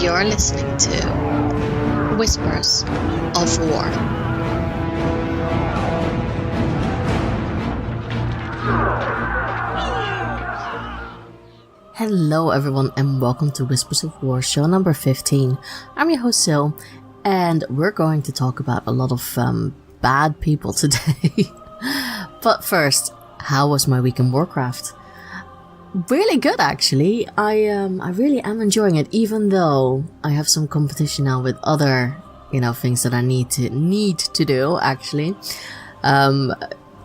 You're listening to Whispers of War. Hello everyone and welcome to Whispers of War, show number 15. I'm your host Sil, and we're going to talk about a lot of bad people today. But first, how was my week in Warcraft? Really good, actually. I really am enjoying it, even though I have some competition now with other, things that I need to do. Actually, I'm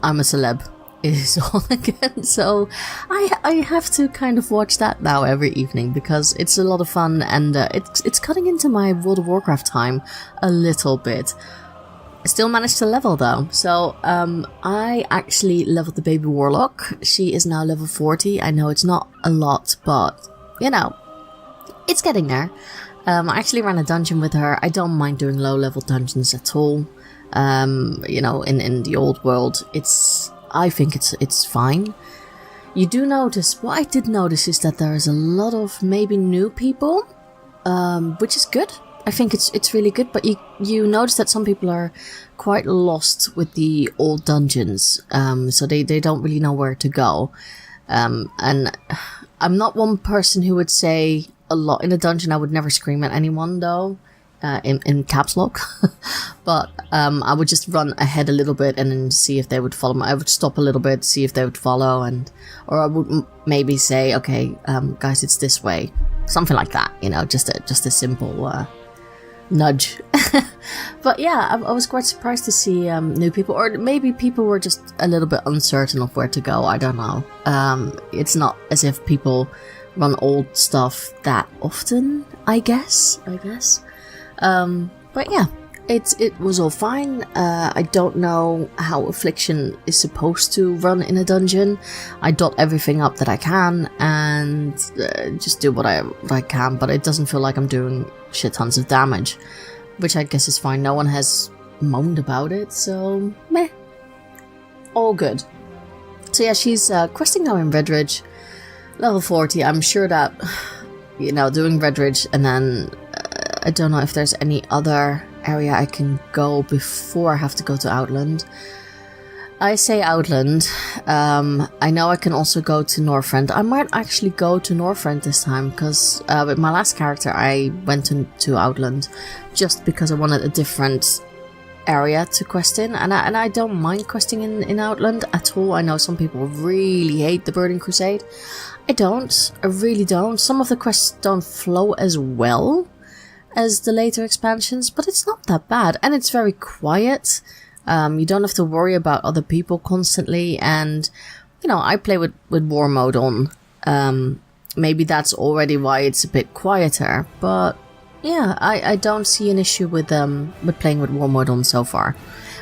a celeb is all again, so I have to kind of watch that now every evening because it's a lot of fun, and it's cutting into my World of Warcraft time a little bit. I still managed to level though, so I actually leveled the baby warlock. She is now level 40. I know it's not a lot, but it's getting there. I actually ran a dungeon with her. I don't mind doing low level dungeons at all. In the old world, I think it's fine. You do notice, what I did notice is that there is a lot of maybe new people, which is good. I think it's really good, but you notice that some people are quite lost with the old dungeons, so they don't really know where to go. And I'm not one person who would say a lot in a dungeon. I would never scream at anyone though, in caps lock. But I would just run ahead a little bit and then see if they would follow me. I would stop a little bit, see if they would follow, or I would maybe say, okay, guys, it's this way, something like that. Just a simple nudge. But yeah, I was quite surprised to see new people, or maybe people were just a little bit uncertain of where to go. I don't know. It's not as if people run old stuff that often, I guess. But yeah, it was all fine. I don't know how Affliction is supposed to run in a dungeon. I dot everything up that I can and just do what I can, but it doesn't feel like I'm doing shit tons of damage, which I guess is fine. No one has moaned about it, so meh. All good. So yeah, she's questing now in Redridge, level 40. I'm sure that, doing Redridge, and then I don't know if there's any other area I can go before I have to go to Outland. I say Outland. I know I can also go to Northrend. I might actually go to Northrend this time, because with my last character I went to Outland just because I wanted a different area to quest in, and I don't mind questing in Outland at all. I know some people really hate the Burning Crusade. I really don't. Some of the quests don't flow as well as the later expansions, but it's not that bad, and it's very quiet. You don't have to worry about other people constantly, and I play with war mode on. Maybe that's already why it's a bit quieter, but yeah, I don't see an issue with playing with war mode on so far.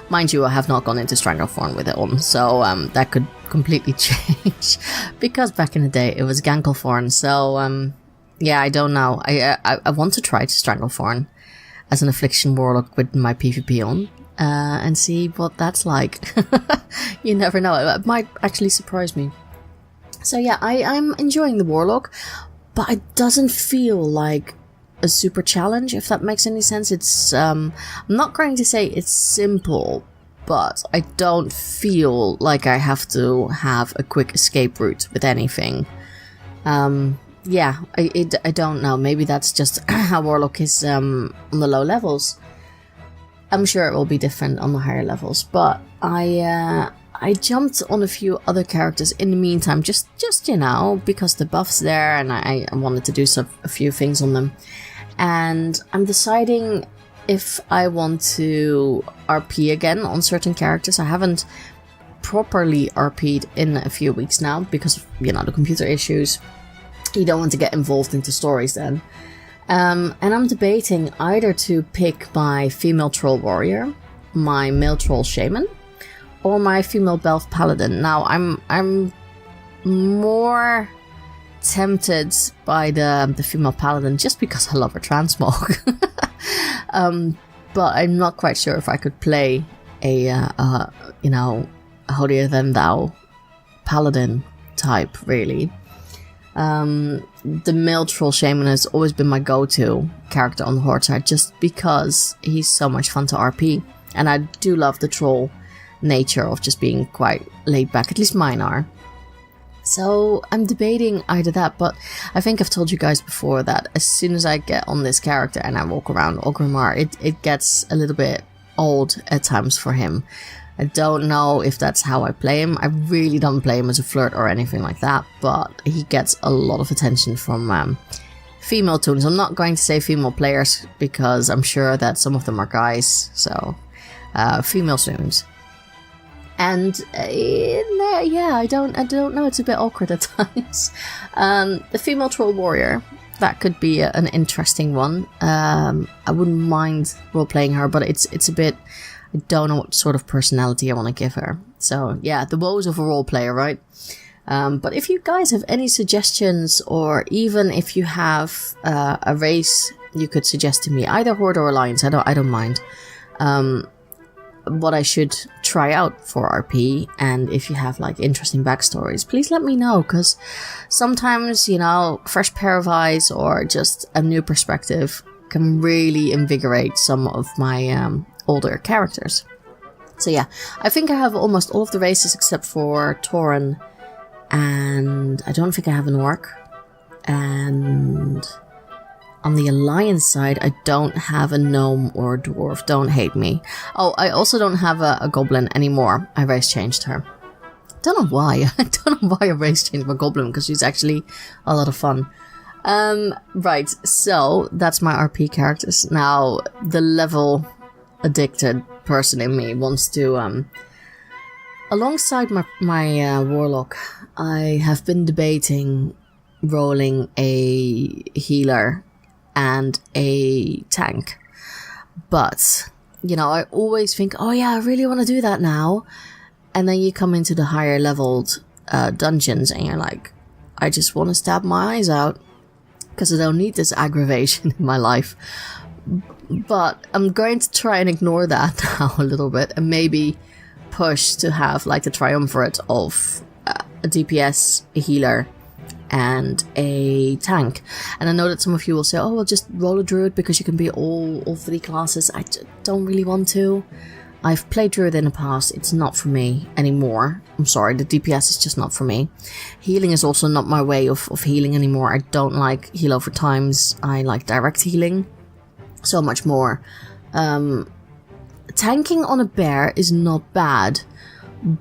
Mind you, I have not gone into Stranglethorn with it on, so that could completely change, because back in the day it was Ganklethorn, so yeah, I don't know. I want to try to Stranglethorn as an Affliction Warlock with my PvP on, and see what that's like. You never know. It might actually surprise me. So yeah, I'm enjoying the Warlock, but it doesn't feel like a super challenge, if that makes any sense. It's I'm not going to say it's simple, but I don't feel like I have to have a quick escape route with anything. Yeah, I don't know. Maybe that's just how Warlock is on the low levels. I'm sure it will be different on the higher levels, but I jumped on a few other characters in the meantime, just because the buff's there, and I wanted to do a few things on them. And I'm deciding if I want to RP again on certain characters. I haven't properly RP'd in a few weeks now because of, the computer issues. You don't want to get involved into stories then. And I'm debating either to pick my female troll warrior, my male troll shaman, or my female belf paladin. Now I'm more tempted by the female paladin just because I love her transmog. But I'm not quite sure if I could play a holier than thou paladin type, really. The male troll shaman has always been my go-to character on the horde side, just because he's so much fun to RP, and I do love the troll nature of just being quite laid back, at least mine are. So I'm debating either that, but I think I've told you guys before that as soon as I get on this character and I walk around Orgrimmar, it gets a little bit old at times for him. I don't know if that's how I play him. I really don't play him as a flirt or anything like that, but he gets a lot of attention from female toons. I'm not going to say female players because I'm sure that some of them are guys, so female toons. And yeah, I don't know. It's a bit awkward at times. The female troll warrior, that could be an interesting one. I wouldn't mind role playing her, but it's a bit. I don't know what sort of personality I want to give her. So yeah, the woes of a role player, right? But if you guys have any suggestions, or even if you have a race you could suggest to me, either Horde or Alliance, I don't mind. What I should try out for RP, and if you have like interesting backstories, please let me know, because sometimes, you know, fresh pair of eyes or just a new perspective can really invigorate some of my older characters. So yeah, I think I have almost all of the races except for Tauren, and I don't think I have an orc, and on the Alliance side, I don't have a gnome or a dwarf. Don't hate me. Oh, I also don't have a goblin anymore. I race changed her. Don't know why. I don't know why I race changed my goblin, because she's actually a lot of fun. Right, so that's my RP characters. Now, the level addicted person in me wants to, alongside my warlock, I have been debating rolling a healer and a tank, but you know, I always think, oh yeah, I really want to do that now, and then you come into the higher leveled dungeons and you're like, I just want to stab my eyes out because I don't need this aggravation in my life. But I'm going to try and ignore that now a little bit, and maybe push to have like the triumvirate of a DPS, a healer, and a tank. And I know that some of you will say, oh, well, just roll a druid because you can be all three classes. I don't really want to. I've played druid in the past. It's not for me anymore. I'm sorry, the DPS is just not for me. Healing is also not my way of healing anymore. I don't like heal over times. I like direct healing so much more. Tanking on a bear is not bad,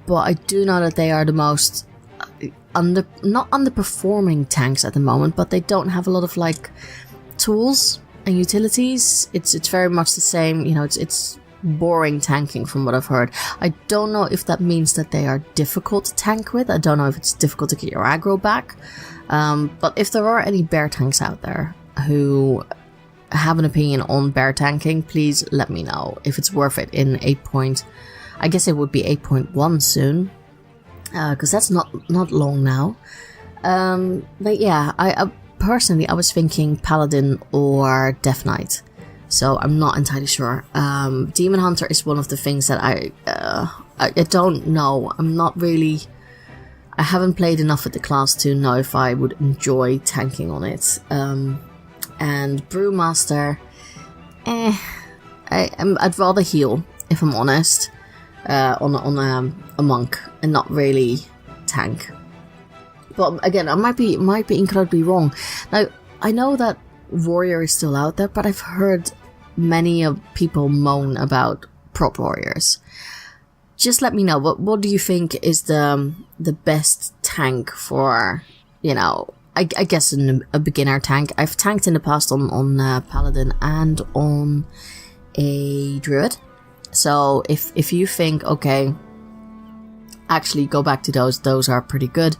but I do know that they are the most not underperforming tanks at the moment, but they don't have a lot of like tools and utilities. It's very much the same, you know, it's boring tanking from what I've heard. I don't know if that means that they are difficult to tank with. I don't know if it's difficult to get your aggro back. But if there are any bear tanks out there who have an opinion on bear tanking, please let me know if it's worth it in 8. I guess it would be 8.1 soon. Because that's not long now. But yeah, I personally, I was thinking Paladin or Death Knight. So I'm not entirely sure. Demon Hunter is one of the things that I don't know. I'm not really... I haven't played enough with the class to know if I would enjoy tanking on it. And Brewmaster... I'd rather heal, if I'm honest. On a monk and not really tank. But again, I might be incredibly wrong. Now, I know that warrior is still out there, but I've heard many people moan about prop warriors. Just let me know, what do you think is the best tank for, you know, I guess a beginner tank. I've tanked in the past on Paladin and on a Druid. So if you think, okay, actually go back to those are pretty good,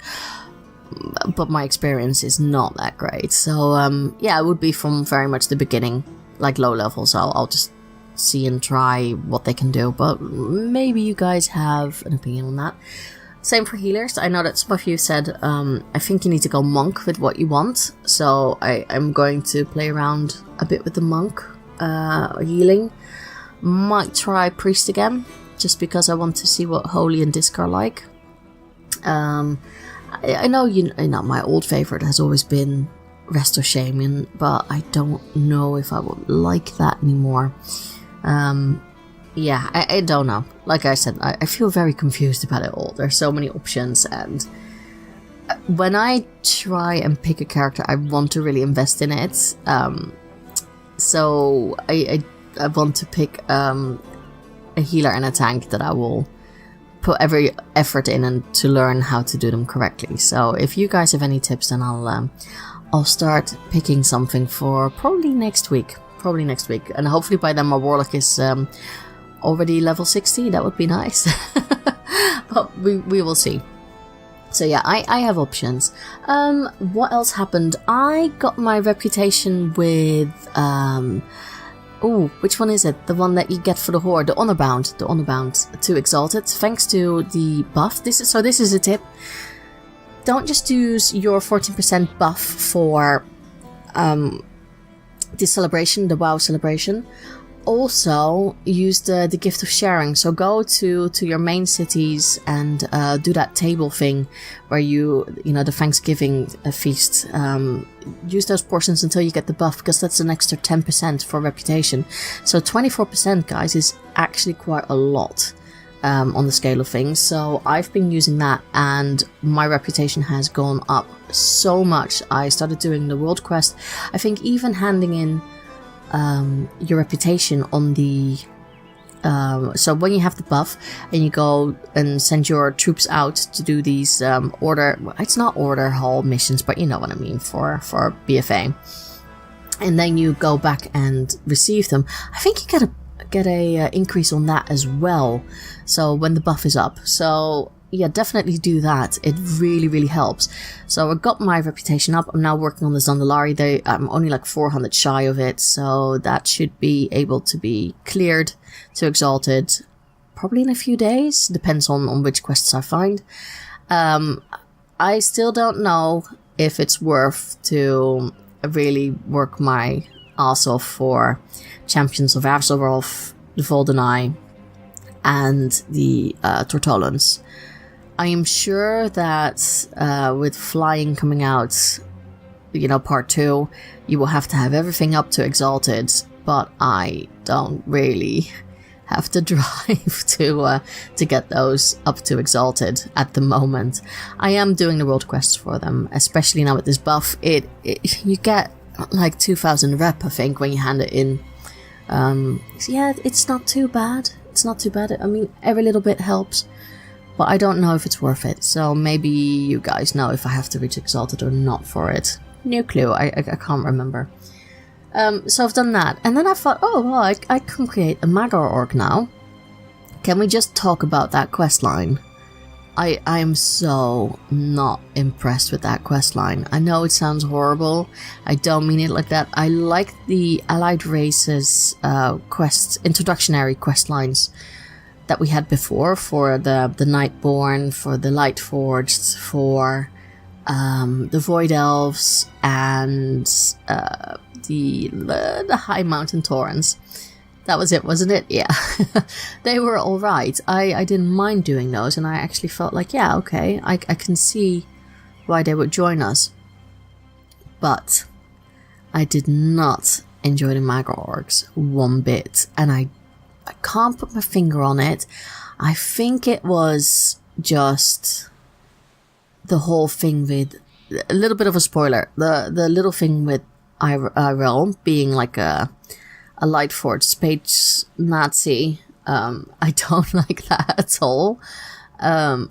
but my experience is not that great. So yeah, it would be from very much the beginning, like low level. So I'll just see and try what they can do, but maybe you guys have an opinion on that. Same for healers. I know that some of you said, I think you need to go monk with what you want. So I'm going to play around a bit with the monk healing. Might try priest again, just because I want to see what holy and disc are like. I know you know my old favorite has always been Resto Shaman, but I don't know if I would like that anymore. Yeah, I don't know. Like I said, I feel very confused about it all. There's so many options, and when I try and pick a character, I want to really invest in it. So I want to pick a healer and a tank that I will put every effort in and to learn how to do them correctly. So if you guys have any tips, then I'll start picking something for probably next week, and hopefully by then my warlock is already level 60. That would be nice. But we will see. So yeah, I have options. What else happened? I got my reputation with which one is it? The one that you get for the Horde, the Honorbound to Exalted, thanks to the buff. This is a tip. Don't just use your 14% buff for the celebration, the WoW celebration. Also use the gift of sharing. So go to your main cities and do that table thing where you know, the Thanksgiving feast. Use those portions until you get the buff, because that's an extra 10% for reputation. So 24%, guys, is actually quite a lot on the scale of things. So I've been using that, and my reputation has gone up so much. I started doing the world quest. I think even handing in your reputation on the so when you have the buff and you go and send your troops out to do these it's not order hall missions, but you know what I mean, for BFA, and then you go back and receive them, I think you get a increase on that as well, so when the buff is up. So yeah, definitely do that. It really, really helps. So I got my reputation up. I'm now working on the Zandalari. I'm only like 400 shy of it, so that should be able to be cleared to Exalted probably in a few days. Depends on which quests I find. I still don't know if it's worth to really work my ass off for Champions of Azeroth, the Voldenai, and the Tortolans. I am sure that with flying coming out, you know, part 2, you will have to have everything up to Exalted, but I don't really have the drive to get those up to Exalted at the moment. I am doing the world quests for them, especially now with this buff. You get like 2,000 rep, I think, when you hand it in. So yeah, it's not too bad. I mean, every little bit helps. But I don't know if it's worth it, so maybe you guys know if I have to reach Exalted or not for it. No clue, I can't remember. So I've done that, and then I thought, oh, well, I can create a Magor orc now. Can we just talk about that questline? I am so not impressed with that questline. I know it sounds horrible, I don't mean it like that. I like the Allied Races introductionary questlines that we had before, for the Nightborn, for the Lightforged, for the Void Elves, and the High Mountain Taurens. That was it, wasn't it? Yeah. They were alright. I didn't mind doing those, and I actually felt like, yeah, okay, I can see why they would join us. But I did not enjoy the Magor orcs one bit, and I can't put my finger on it. I think it was just the whole thing with a little bit of a spoiler. The little thing with Irealm being like a Lightforged space Nazi. I don't like that at all. I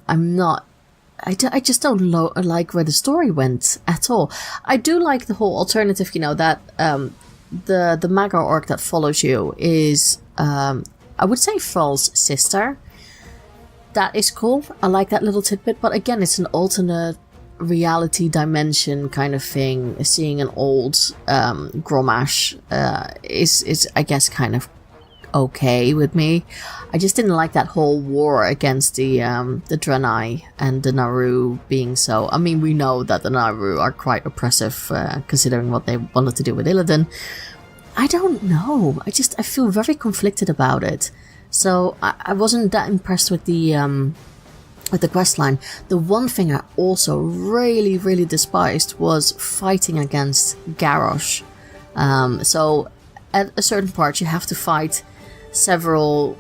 just don't like where the story went at all. I do like the whole alternative, you know, that the Magor orc that follows you is I would say Thrall's sister. That is cool. I like that little tidbit, but again, it's an alternate reality dimension kind of thing. Seeing an old Grommash is I guess kind of okay with me. I just didn't like that whole war against the Draenei and the Naru being so. I mean, we know that the Naru are quite oppressive, considering what they wanted to do with Illidan. I don't know. I feel very conflicted about it. So I wasn't that impressed with the with the questline. The one thing I also really, really despised was fighting against Garrosh. So at a certain part you have to fight several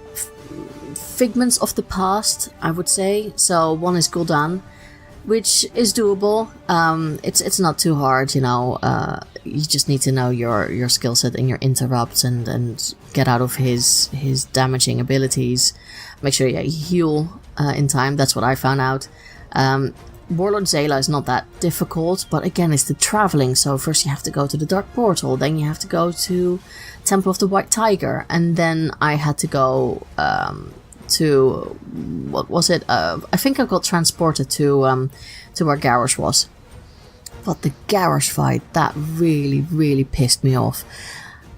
figments of the past, I would say. So one is Gul'dan, which is doable. It's not too hard, you know. You just need to know your skill set and your interrupts and get out of his damaging abilities. Make sure you heal in time. That's what I found out. Warlord Zayla is not that difficult, but again, it's the traveling. So first you have to go to the Dark Portal, then you have to go to Temple of the White Tiger, and then I had to go to, what was it? I think I got transported to where Garrosh was. But the Garrosh fight, that really, really pissed me off.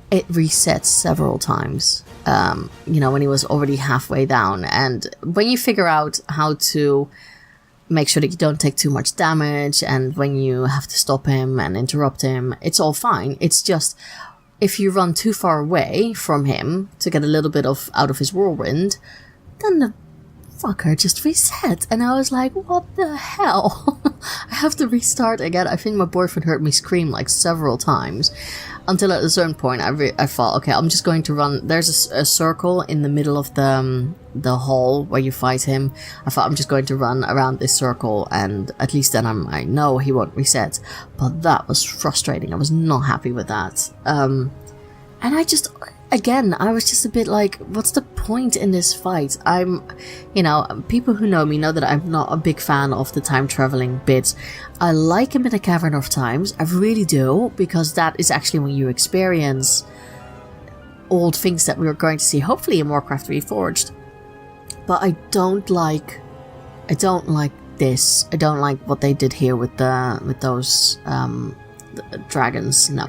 It resets several times. You know, when he was already halfway down, and when you figure out how to make sure that you don't take too much damage, and when you have to stop him and interrupt him, it's all fine. It's just, if you run too far away from him to get a little bit out of his whirlwind, then the fucker just reset. And I was like, what the hell? I have to restart again. I think my boyfriend heard me scream like several times, until at a certain point I thought, okay, I'm just going to run. There's a circle in the middle of the hall where you fight him. I thought, I'm just going to run around this circle, and at least then I know he won't reset. But that was frustrating. I was not happy with that. And I just, again, I was just a bit like, what's the point in this fight? You know, people who know me know that I'm not a big fan of the time traveling bits. I like him in the Cavern of Times, I really do, because that is actually when you experience old things that we were going to see, hopefully in Warcraft Reforged. But I don't like this. I don't like what they did here with those dragons. No.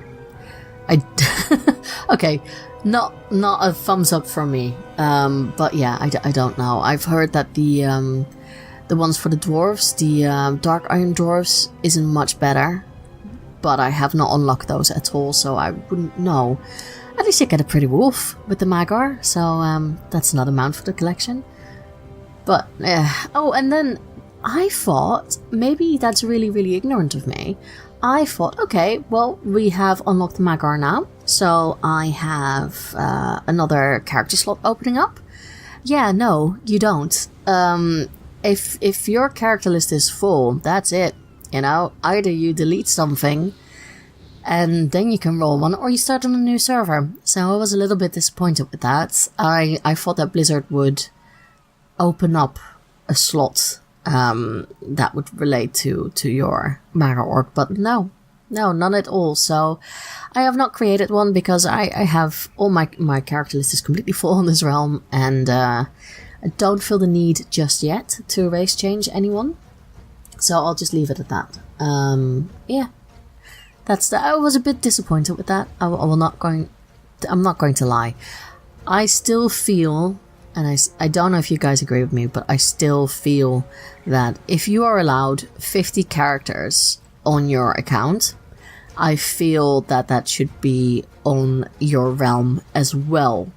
Okay, not a thumbs up from me. But yeah, I don't know. I've heard that the ones for the dwarves, the Dark Iron dwarves, isn't much better, but I have not unlocked those at all, so I wouldn't know. At least you get a pretty wolf with the Magar, so that's another mount for the collection. But oh, and then I thought, maybe that's really, really ignorant of me. I thought, okay, well, we have unlocked the Magar now, so I have another character slot opening up. Yeah, no, you don't. If your character list is full, that's it. You know, either you delete something and then you can roll one, or you start on a new server. So I was a little bit disappointed with that. I thought that Blizzard would open up a slot that would relate to your Magar org, but no, none at all. So I have not created one because I have all my character list is completely full on this realm, and I don't feel the need just yet to race change anyone. So I'll just leave it at that. Yeah, I was a bit disappointed with that. I'm not going to lie. I still feel, and I don't know if you guys agree with me, but I still feel that if you are allowed 50 characters on your account, I feel that should be on your realm as well.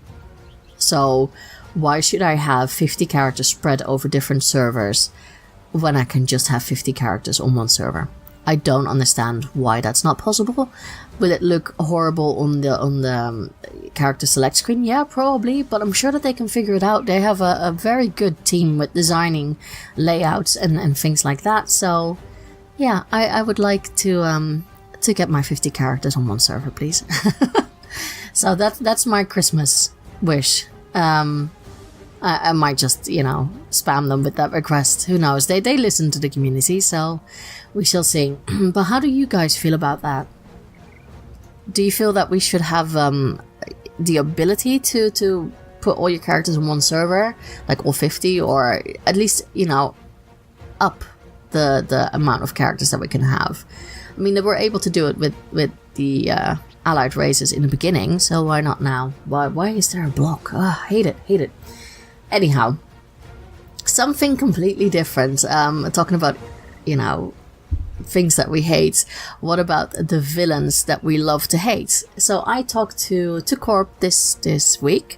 So why should I have 50 characters spread over different servers when I can just have 50 characters on one server? I don't understand why that's not possible. Will it look horrible on the character select screen? Yeah, probably, but I'm sure that they can figure it out. They have a very good team with designing layouts and things like that. So yeah, I would like to get my 50 characters on one server, please. So that's my Christmas wish. I might just, spam them with that request. Who knows? They listen to the community, so we shall see. But how do you guys feel about that? Do you feel that we should have the ability to put all your characters on one server, like all 50, or at least, up the amount of characters that we can have? I mean, they were able to do it with the allied races in the beginning, so why not now? Why is there a block? Oh, hate it. Anyhow, something completely different. Talking about, things that we hate. What about the villains that we love to hate? So I talked to Corp this week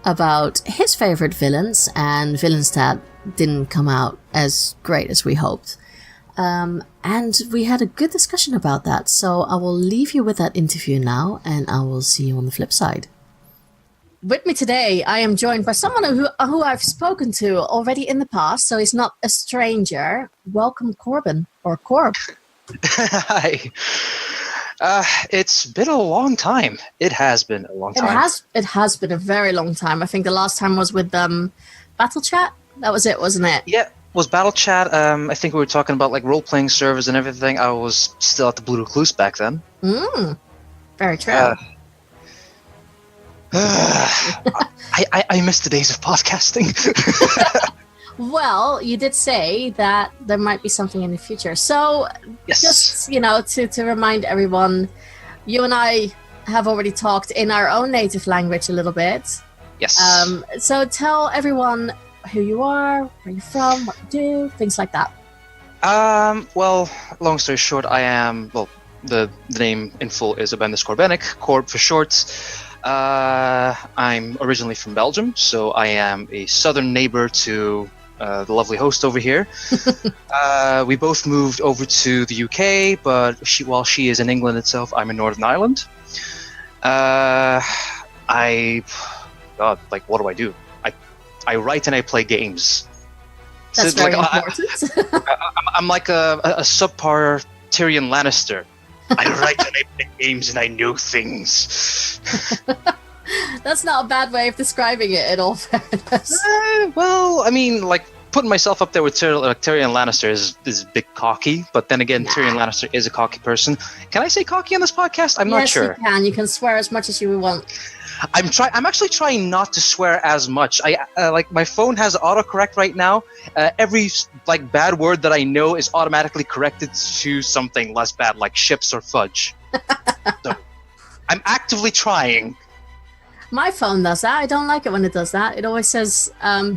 about his favorite villains and villains that didn't come out as great as we hoped. And we had a good discussion about that, so I will leave you with that interview now, and I will see you on the flip side. With me today, I am joined by someone who I've spoken to already in the past, so he's not a stranger. Welcome, Corbin, or Corb. Hi. It's been a long time. It has been a long time. It has been a very long time. I think the last time was with Battle Chat. That was it, wasn't it? Yeah, it was Battle Chat. I think we were talking about like role-playing servers and everything. I was still at the Blue Recluse back then. Very true. I miss the days of podcasting. Well, you did say that there might be something in the future. So, Yes. just, to remind everyone, you and I have already talked in our own native language a little bit. Yes. So tell everyone who you are, where you're from, what you do, things like that. Well, long story short, I am, the name in full is Abendis Corbenik, Corb for short. I'm originally from Belgium, so I am a southern neighbor to the lovely host over here. We both moved over to the UK, but while she is in England itself, I'm in Northern Ireland. What do I do? I write and I play games. That's very important. I'm like a subpar Tyrion Lannister. I write and I play games and I know things. That's not a bad way of describing it in all fairness. Well, I mean, like, putting myself up there with Tyrion Lannister is a bit cocky, but then again, Tyrion Lannister is a cocky person. Can I say cocky on this podcast? I'm not sure. Yes, you can. You can swear as much as you want. I'm actually trying not to swear as much. Like, my phone has autocorrect right now. Every bad word that I know is automatically corrected to something less bad, like ships or fudge. So, I'm actively trying. My phone does that. I don't like it when it does that. It always says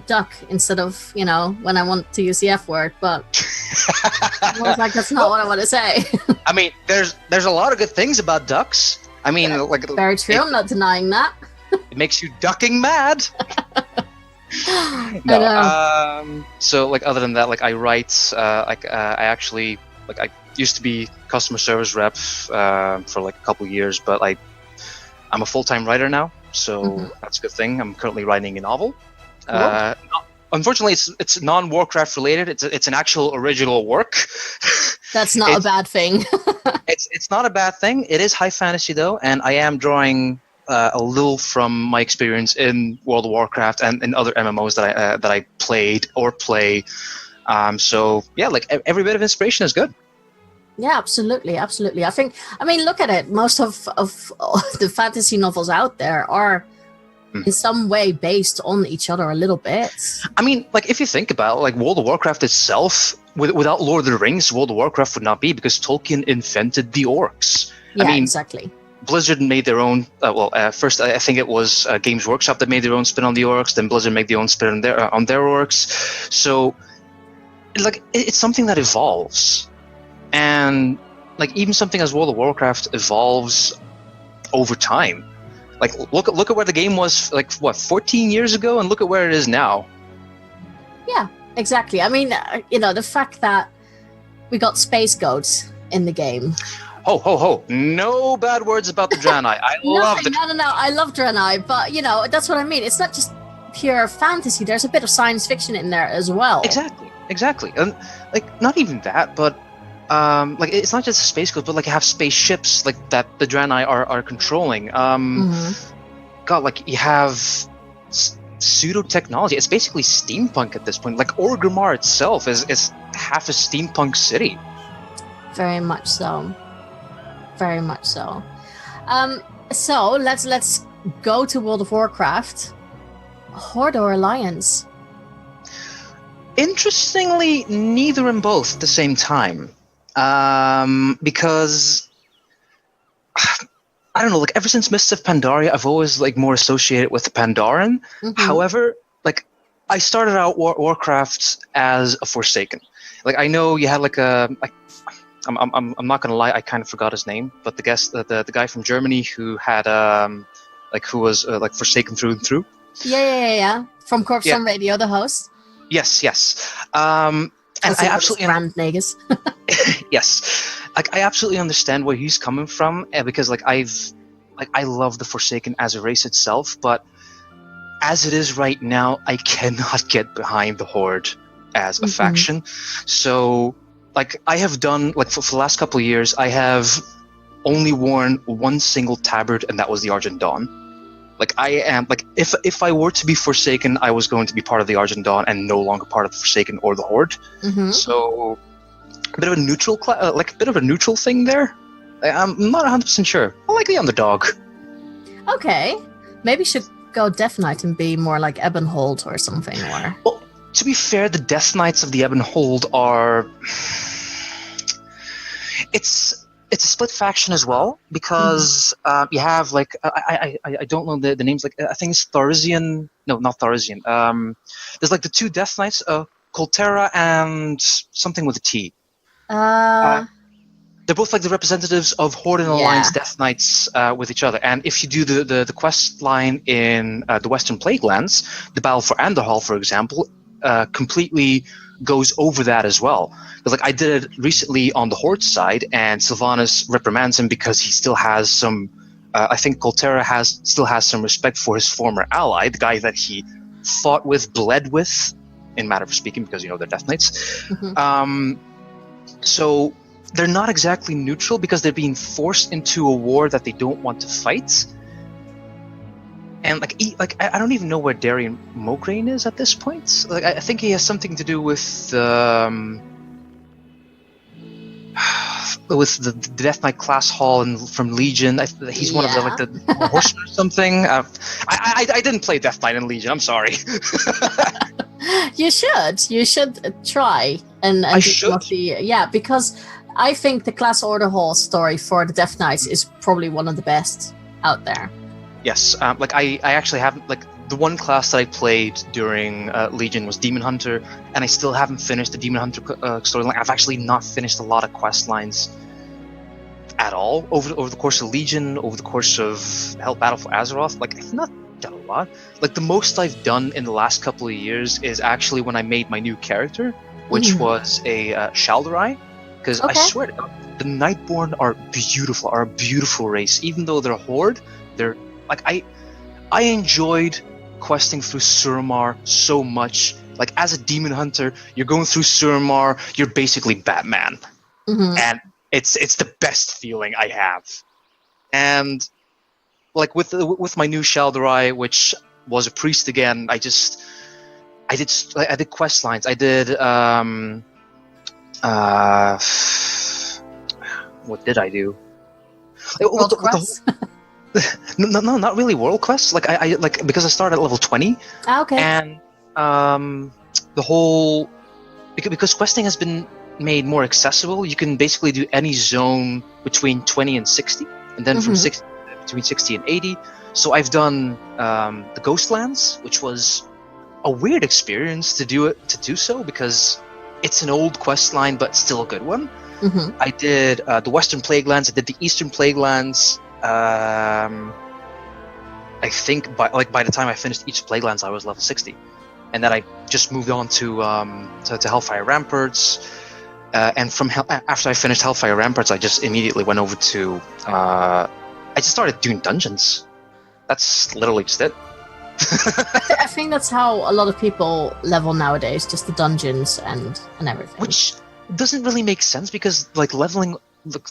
duck instead of, when I want to use the F word, but I was like, that's not what I want to say. I mean, there's a lot of good things about ducks. I mean, very true. I'm not denying that. It makes you ducking mad. So, other than that, I write. I actually, I used to be customer service rep for a couple years, but I'm a full-time writer now. So that's a good thing. I'm currently writing a novel. Unfortunately, it's non-Warcraft related. It's an actual original work. That's not a bad thing. It's not a bad thing. It is high fantasy though, and I am drawing a little from my experience in World of Warcraft and in other MMOs that I played or play. So yeah, every bit of inspiration is good. Yeah, absolutely. I mean, look at it. Most of the fantasy novels out there are in some way based on each other a little bit. I mean, if you think about it, World of Warcraft itself, without Lord of the Rings, World of Warcraft would not be, because Tolkien invented the orcs. Yeah, I mean, exactly. Blizzard made their own. First I think it was Games Workshop that made their own spin on the orcs. Then Blizzard made their own spin on their orcs. So, it's something that evolves. And even something as World of Warcraft evolves over time. Look at where the game was 14 years ago, and look at where it is now. Yeah, exactly. I mean, the fact that we got space goats in the game. Ho ho ho! No bad words about the Draenei. I love it. No. I love Draenei, but that's what I mean. It's not just pure fantasy. There's a bit of science fiction in there as well. Exactly, and not even that, but. It's not just space goats, but you have spaceships that the Draenei are controlling. God, you have pseudo technology. It's basically steampunk at this point. Orgrimmar itself is half a steampunk city. Very much so. So let's go to World of Warcraft. Horde or Alliance? Interestingly, neither and both at the same time. Because I don't know, ever since Mists of Pandaria, I've always more associated with the Pandaren. However, I started out Warcraft as a Forsaken. I know you had I'm not gonna lie, I kind of forgot his name, but the guy from Germany who had who was Forsaken through and through. Yeah. From Corpse on Radio, the host. Yes. And I absolutely Grand Negus. yes, like I absolutely understand where he's coming from, because I love the Forsaken as a race itself, but as it is right now, I cannot get behind the Horde as a faction. So, like, I have done, like, for the last couple of years, I have only worn one single tabard, and that was the Argent Dawn. Like, I am, like, if I were to be Forsaken, I was going to be part of the Argent Dawn and no longer part of the Forsaken or the Horde. So, a bit of a neutral, neutral thing there. I'm not 100% sure. I like the underdog. Okay. Maybe you should go Death Knight and be more like Ebonhold or something. Or Well, to be fair, the Death Knights of the Ebonhold are... It's a split faction as well, because you have, like... I don't know the names. Like, I think it's Tharizian... No, not Tharizian. There's, like, the two Death Knights, Colterra and something with a T. They're both like the representatives of Horde and Alliance Death Knights with each other. And if you do the quest line in the Western Plaguelands, the Battle for Anderhall, for example, completely goes over that as well. Because like I did it recently on the Horde side, and Sylvanas reprimands him because he still has some. I think Colterra still has some respect for his former ally, the guy that he fought with, bled with, in matter of speaking, because they're Death Knights. So they're not exactly neutral because they're being forced into a war that they don't want to fight. And I don't even know where Darian Mograine is at this point. Like I think he has something to do with the Death Knight class hall and from Legion. He's one of the horsemen or something. I didn't play Death Knight in Legion. I'm sorry. You should try and I should. Because I think the Class Order Hall story for the Death Knights is probably one of the best out there. Yes, I actually haven't, like, the one class that I played during Legion was Demon Hunter, and I still haven't finished the Demon Hunter storyline. I've actually not finished a lot of quest lines at all over the course of Legion, over the course of Hell Battle for Azeroth. Like, I've not done a lot. Like, the most I've done in the last couple of years is actually when I made my new character, which was a Shal'Dorei, because I swear to God, the Nightborn are a beautiful race. Even though they're Horde, they're like I enjoyed questing through Suramar so much. Like as a demon hunter, you're going through Suramar, you're basically Batman, and it's the best feeling I have. And like with my new Shal'Dorei, which was a priest again, I did quest lines. I did what did I do? World Quest? No, not really world quests. Like I because I started at level 20. Okay. And the whole because questing has been made more accessible, you can basically do any zone between 20 and 60, and then from 60 between 60 and 80. So I've done the Ghostlands, which was a weird experience to do so because it's an old quest line, but still a good one. I did the Western Plaguelands. I did the Eastern Plaguelands. I think by the time I finished each Plaguelands, I was level 60, and then I just moved on to Hellfire Ramparts. And after I finished Hellfire Ramparts, I just immediately went over to. I just started doing dungeons. That's literally just it. I think that's how a lot of people level nowadays, just the dungeons and everything. Which doesn't really make sense because like leveling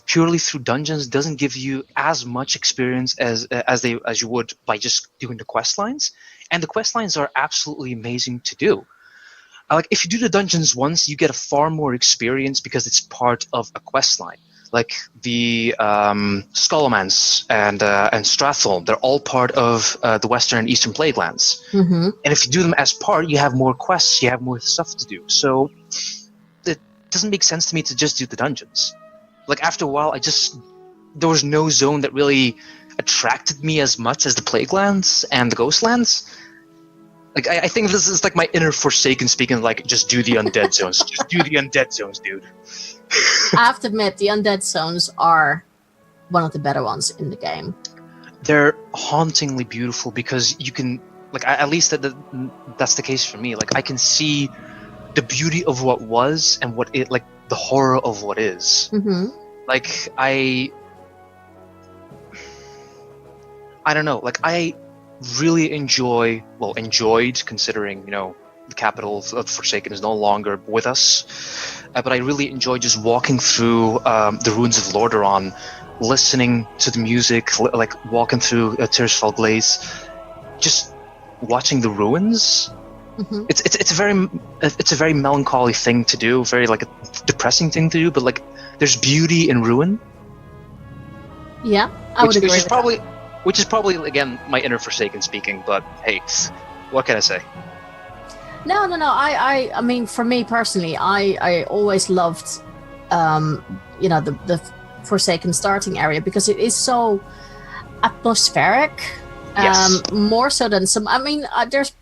purely through dungeons doesn't give you as much experience as you would by just doing the quest lines. And the quest lines are absolutely amazing to do. Like if you do the dungeons once, you get a far more experience because it's part of a quest line. Like the Skullomance and Stratholme, they're all part of the Western and Eastern Plaguelands. And if you do them as part, you have more quests, you have more stuff to do. So it doesn't make sense to me to just do the dungeons. Like after a while, there was no zone that really attracted me as much as the Plaguelands and the Ghostlands. Like I think this is like my inner Forsaken speaking, like just do the undead zones, just do the undead zones, dude. I have to admit, the undead zones are one of the better ones in the game. They're hauntingly beautiful because you can like at least that's the case for me. Like I can see the beauty of what was and what it like the horror of what is. Mm-hmm. Like I don't know. Like I really enjoyed considering the capital of Forsaken is no longer with us, but I really enjoyed just walking through the ruins of Lordaeron, listening to the music, like walking through Tirisfal Glades, just watching the ruins. Mm-hmm. It's a very melancholy thing to do, very like a depressing thing to do, but like there's beauty in ruin. Yeah, I would agree with that. Which is probably again my inner Forsaken speaking, but hey, what can I say? No. I mean, for me personally, I always loved, the Forsaken starting area because it is so atmospheric. Yes. More so than some. I mean, there's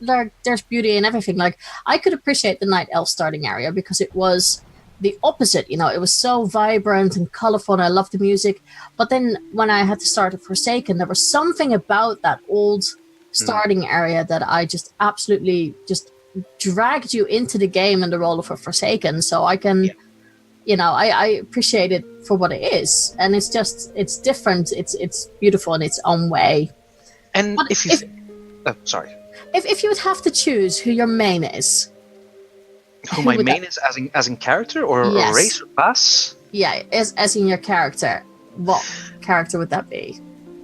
beauty in everything. Like I could appreciate the Night Elf starting area because it was the opposite. It was so vibrant and colorful, and I loved the music. But then when I had to start at Forsaken, there was something about that old starting area that I just absolutely just dragged you into the game and the role of a Forsaken. So I can, I appreciate it for what it is, and it's different. It's beautiful in its own way. And But if you would have to choose who your main is, who my main is as in character or Yes. race or class? yeah, as in your character, what character would that be?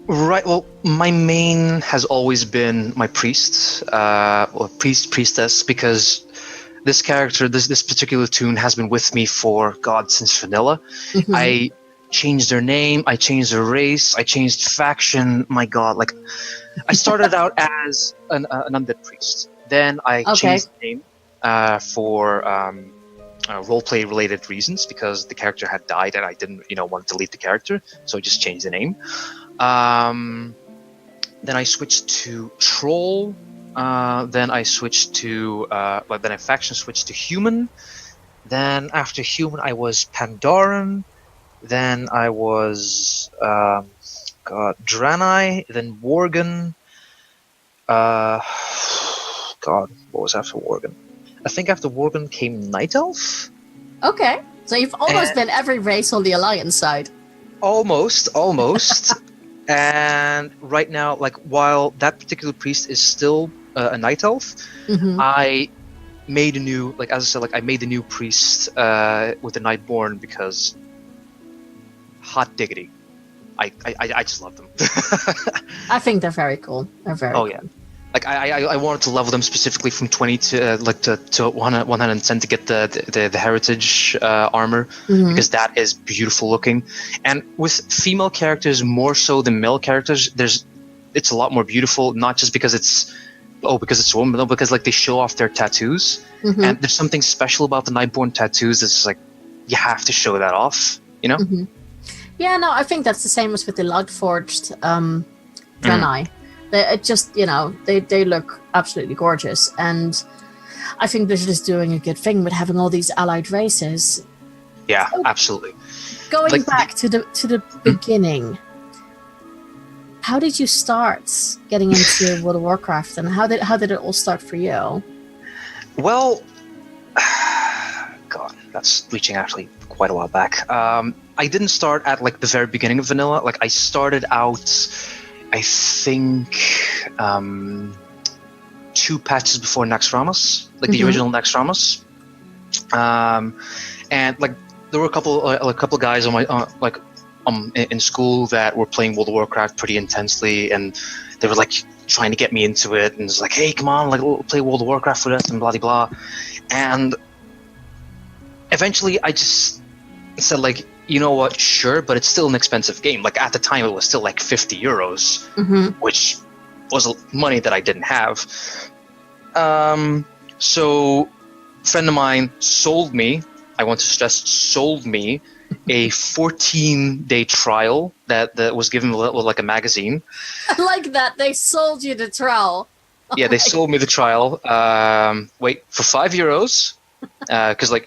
Right. Well, my main has always been my priest, priestess, because this character, this particular tune, has been with me for since vanilla. Mhm. I changed their name, I changed their race, I changed faction. My God, like I started out as an undead priest. Then I changed the name for roleplay related reasons because the character had died and I didn't want to delete the character, so I just changed the name. Then I switched to troll. Then I switched to then I faction switched to human. Then after human I was Pandaran. Then I was Draenei, then Worgen. What was after Worgen? I think after Worgen came Night Elf. Okay, so you've almost been every race on the Alliance side. Almost. And right now, like while that particular priest is still a Night Elf, Mhm. I made a new, like as I said, like I made the new priest with the Nightborn because hot diggity. I just love them. I think they're very cool. They're very cool. Yeah. Like I wanted to level them specifically from 20 to 110 to get the heritage armor because that is beautiful looking. And with female characters more so than male characters, it's a lot more beautiful. Not just because it's a woman, but no, because like they show off their tattoos, and there's something special about the Nightborn tattoos. That's like you have to show that off. Yeah, no, I think that's the same as with the Lightforged Draenei. It just, they look absolutely gorgeous. And I think Blizzard is doing a good thing with having all these allied races. Yeah, absolutely. Going back to the beginning, how did you start getting into World of Warcraft, and how did it all start for you? Well, God, that's reaching actually quite a while back. I didn't start at like the very beginning of vanilla. Like I started out, I think, 2 patches before Naxxramas, like the original Naxxramas. And like there were a couple guys on my in school that were playing World of Warcraft pretty intensely, and they were like trying to get me into it, and it's like, hey, come on, like we'll play World of Warcraft with us, and blah blah blah. And eventually, I just said like, you know what, sure, but it's still an expensive game. Like at the time, it was still like 50 euros, which was money that I didn't have. So a friend of mine sold me, I want to stress, sold me a 14-day trial that was given with like a magazine. I like that. They sold you the trial. Yeah, they sold me the trial. For 5 euros. Because like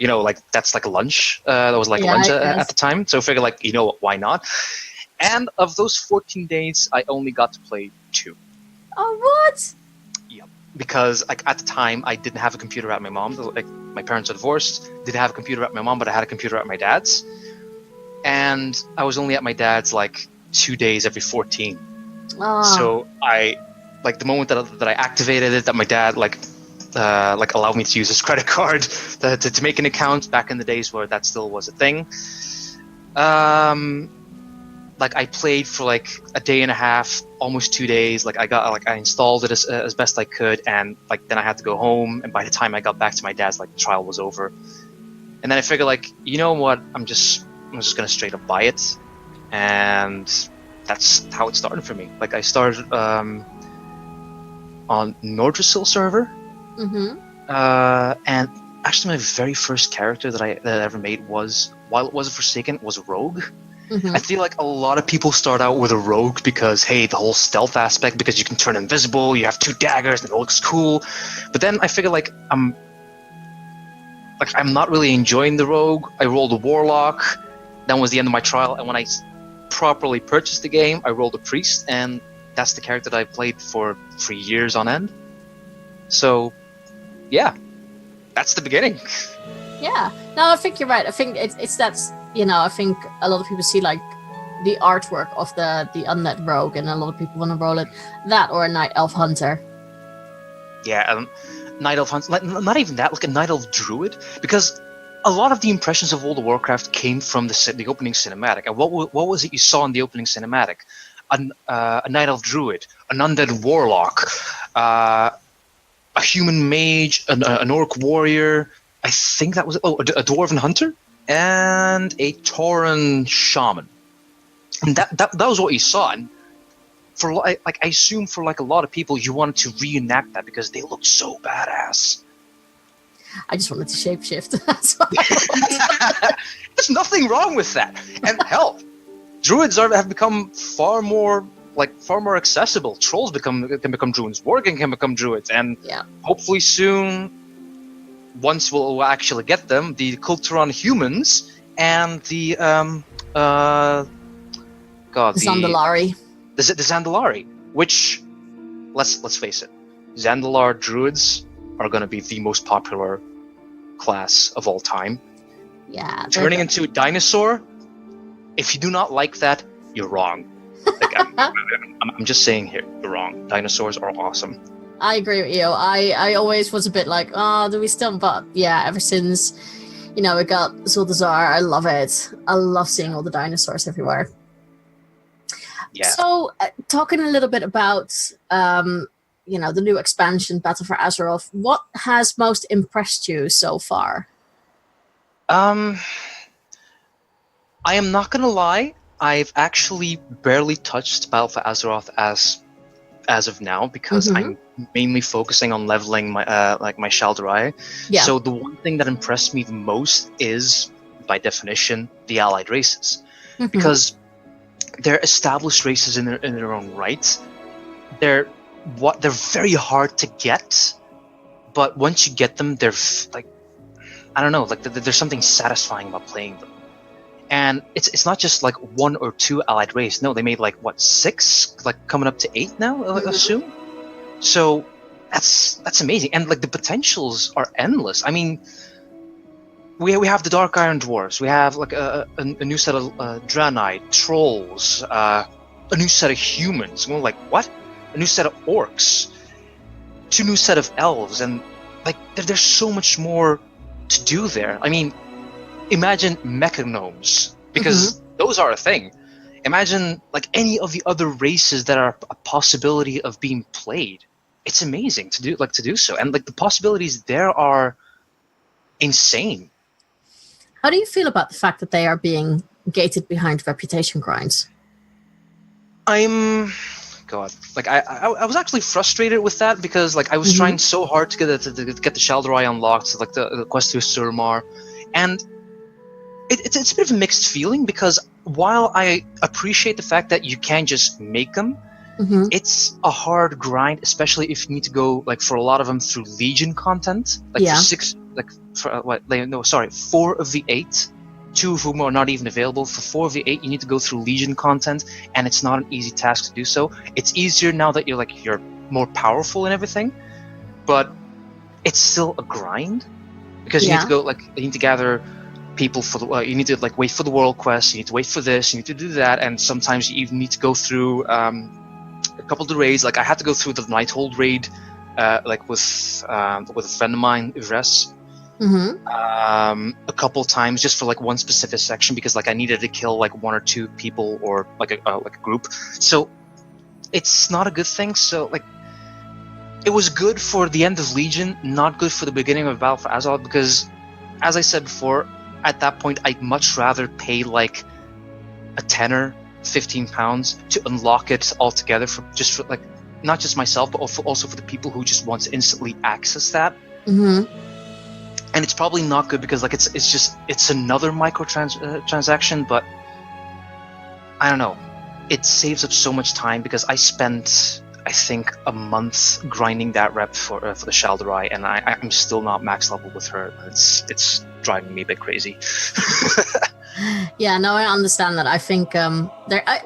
that's like a lunch. That was like lunch at the time. So I figured like, why not? And of those 14 days, I only got to play 2. Oh, what? Yep. because like at the time I didn't have a computer at my mom. Like my parents are divorced, didn't have a computer at my mom, but I had a computer at my dad's, and I was only at my dad's like 2 days every 14. So I, like the moment that I activated it, that my dad like allowed me to use his credit card to make an account back in the days where that still was a thing. Like I played for like a day and a half, almost 2 days. Like I installed it as best I could, and like then I had to go home. And by the time I got back to my dad's, like the trial was over. And then I figured, like, you know what? I'm just gonna straight up buy it, and that's how it started for me. Like I started on Nordrasil server, and actually my very first character that I ever made was, while it was a Forsaken, was a rogue. I feel like a lot of people start out with a rogue because, hey, the whole stealth aspect, because you can turn invisible, you have 2 daggers, and it looks cool. But then I figure like I'm not really enjoying the rogue. I rolled a warlock. That was the end of my trial. And when I properly purchased the game, I rolled a priest, and that's the character that I played for 3 years on end. So, yeah, that's the beginning. Yeah, no, I think you're right. I think it's that's, you know, I think a lot of people see like the artwork of the undead rogue, and a lot of people want to roll it that or a night elf hunter. Yeah, night elf hunter, not even that, like a night elf druid, because a lot of the impressions of World of Warcraft came from the opening cinematic. And what was it you saw in the opening cinematic? A night elf druid, an undead warlock, a human mage, an orc warrior. I think that was a dwarven hunter, and a tauren shaman. And that was what you saw. And for like, I assume for like a lot of people, you wanted to reenact that because they looked so badass. I just wanted to shapeshift. That's what I wanted. There's nothing wrong with that. And hell, druids have become far more accessible. Trolls can become druids. Worgen can become druids, and hopefully soon, once we'll actually get them, the Kulturan humans and the Zandalari. The Zandalari, which let's face it, Zandalar druids are going to be the most popular class of all time. Yeah. Turning into a dinosaur, if you do not like that, you're wrong. Like, I'm just saying here, you're wrong. Dinosaurs are awesome. I agree with you. I always was a bit like, do we still? But yeah, ever since, you know, we got Zuldazar, I love it. I love seeing all the dinosaurs everywhere. Yeah. So, talking a little bit about, you know, the new expansion, Battle for Azeroth, what has most impressed you so far? I am not gonna lie. I've actually barely touched Battle for Azeroth as of now, because I'm mainly focusing on leveling my my Shal'Darai. Yeah. So the one thing that impressed me the most is, by definition, the allied races, because they're established races in their own right. They're very hard to get, but once you get them, they're like, I don't know, like there's something satisfying about playing them. And it's not just like 1 or 2 allied race. No, they made like 6, like coming up to 8 now, I assume. So that's amazing, and like the potentials are endless. I mean, we have the Dark Iron Dwarves. We have like a new set of Draenei, trolls, a new set of humans. We're like, what? A new set of orcs, 2 new set of elves, and like there's so much more to do there. I mean, imagine mecha gnomes, because those are a thing. Imagine like any of the other races that are a possibility of being played. It's amazing to do so, and like the possibilities there are insane. How do you feel about the fact that they are being gated behind reputation grinds? Like I was actually frustrated with that, because like I was trying so hard to get the Shal'Darai unlocked, like the quest to Suramar, and it's a bit of a mixed feeling, because while I appreciate the fact that you can just make them, it's a hard grind, especially if you need to go, like, for a lot of them through Legion content, like for 4 of the 8, 2 of whom are not even available. For 4 of the 8, you need to go through Legion content, and it's not an easy task to do so. It's easier now that you're more powerful and everything, but it's still a grind because you need to go you need to gather people for the you need to wait for the world quest, you need to wait for this, you need to do that, and sometimes you even need to go through a couple of the raids. I had to go through the Nighthold raid with a friend of mine, Ivres, a couple of times just for one specific section because I needed to kill one or two people or a group. So it's not a good thing. So it was good for the end of Legion, not good for the beginning of Battle for Azeroth, because as I said before, at that point I'd much rather pay a tenner, £15 to unlock it altogether for not just myself, but also for the people who just want to instantly access that. And it's probably not good because it's another transaction, but I don't know. It saves up so much time because I spent, I think, a month grinding that rep for the Shal'Dorei, and I'm still not max level with her. It's driving me a bit crazy. Yeah, no, I understand that. I think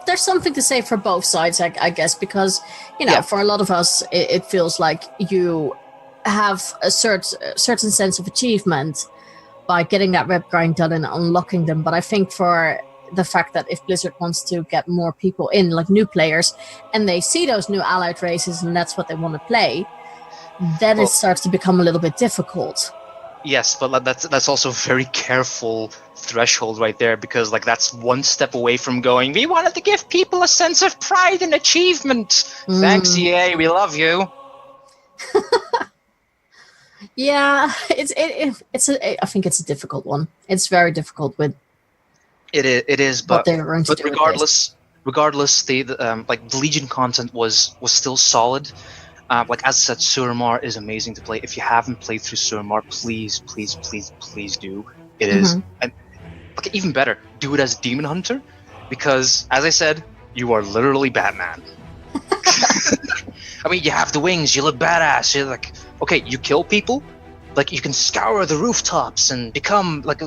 there's something to say for both sides, I guess, because for a lot of us, it feels like you have a certain sense of achievement by getting that rep grind done and unlocking them. But I think for the fact that if Blizzard wants to get more people in, new players, and they see those new allied races and that's what they want to play, then it starts to become a little bit difficult. Yes, but that's also a very careful threshold right there, because that's one step away from going, we wanted to give people a sense of pride and achievement. Thanks, EA, we love you. Yeah, I think it's a difficult one. It's very difficult with it is, but regardless, the Legion content was still solid. As I said, Suramar is amazing to play. If you haven't played through Suramar, please do. It is, and even better, do it as a demon hunter, because as I said, you are literally Batman. I mean, you have the wings, you look badass. You're okay, you kill people, you can scour the rooftops and become what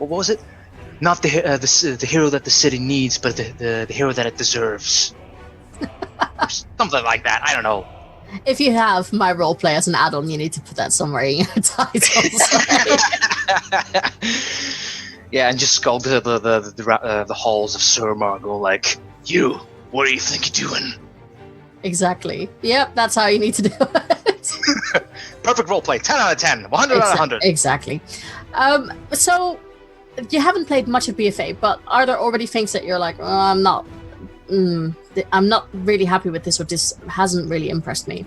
was it? Not the hero that the city needs, but the hero that it deserves. Something like that. I don't know. If you have my roleplay as an add-on, you need to put that somewhere in your titles. Yeah, and just go to the halls of Suramar. Go you. What do you think you're doing? Exactly. Yep, that's how you need to do it. Perfect roleplay. 10 out of 10. 100 out of 100. Exactly. So you haven't played much of BFA, but are there already things that you're I'm not really happy with this, or this hasn't really impressed me?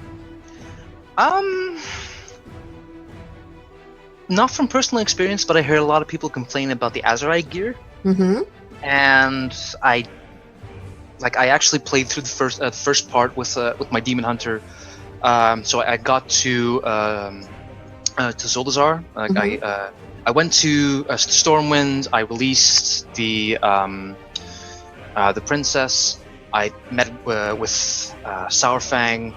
Not from personal experience, but I heard a lot of people complain about the Azerite gear. And I actually played through the first part with my Demon Hunter. So I got to Zuldazar. I went to Stormwind. I released the princess. I met with Sourfang.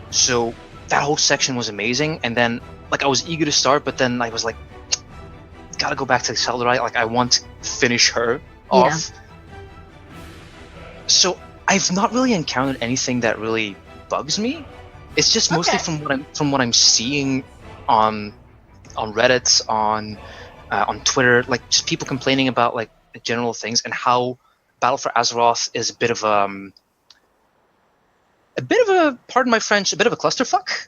So that whole section was amazing. And then I was eager to start, but then I was gotta go back to the Shal'Dorei. I want to finish her off. So I've not really encountered anything that really bugs me. It's just mostly from what I'm seeing on Reddit, on Twitter, just people complaining about general things, and how Battle for Azeroth is a bit of a pardon my French, a bit of a clusterfuck.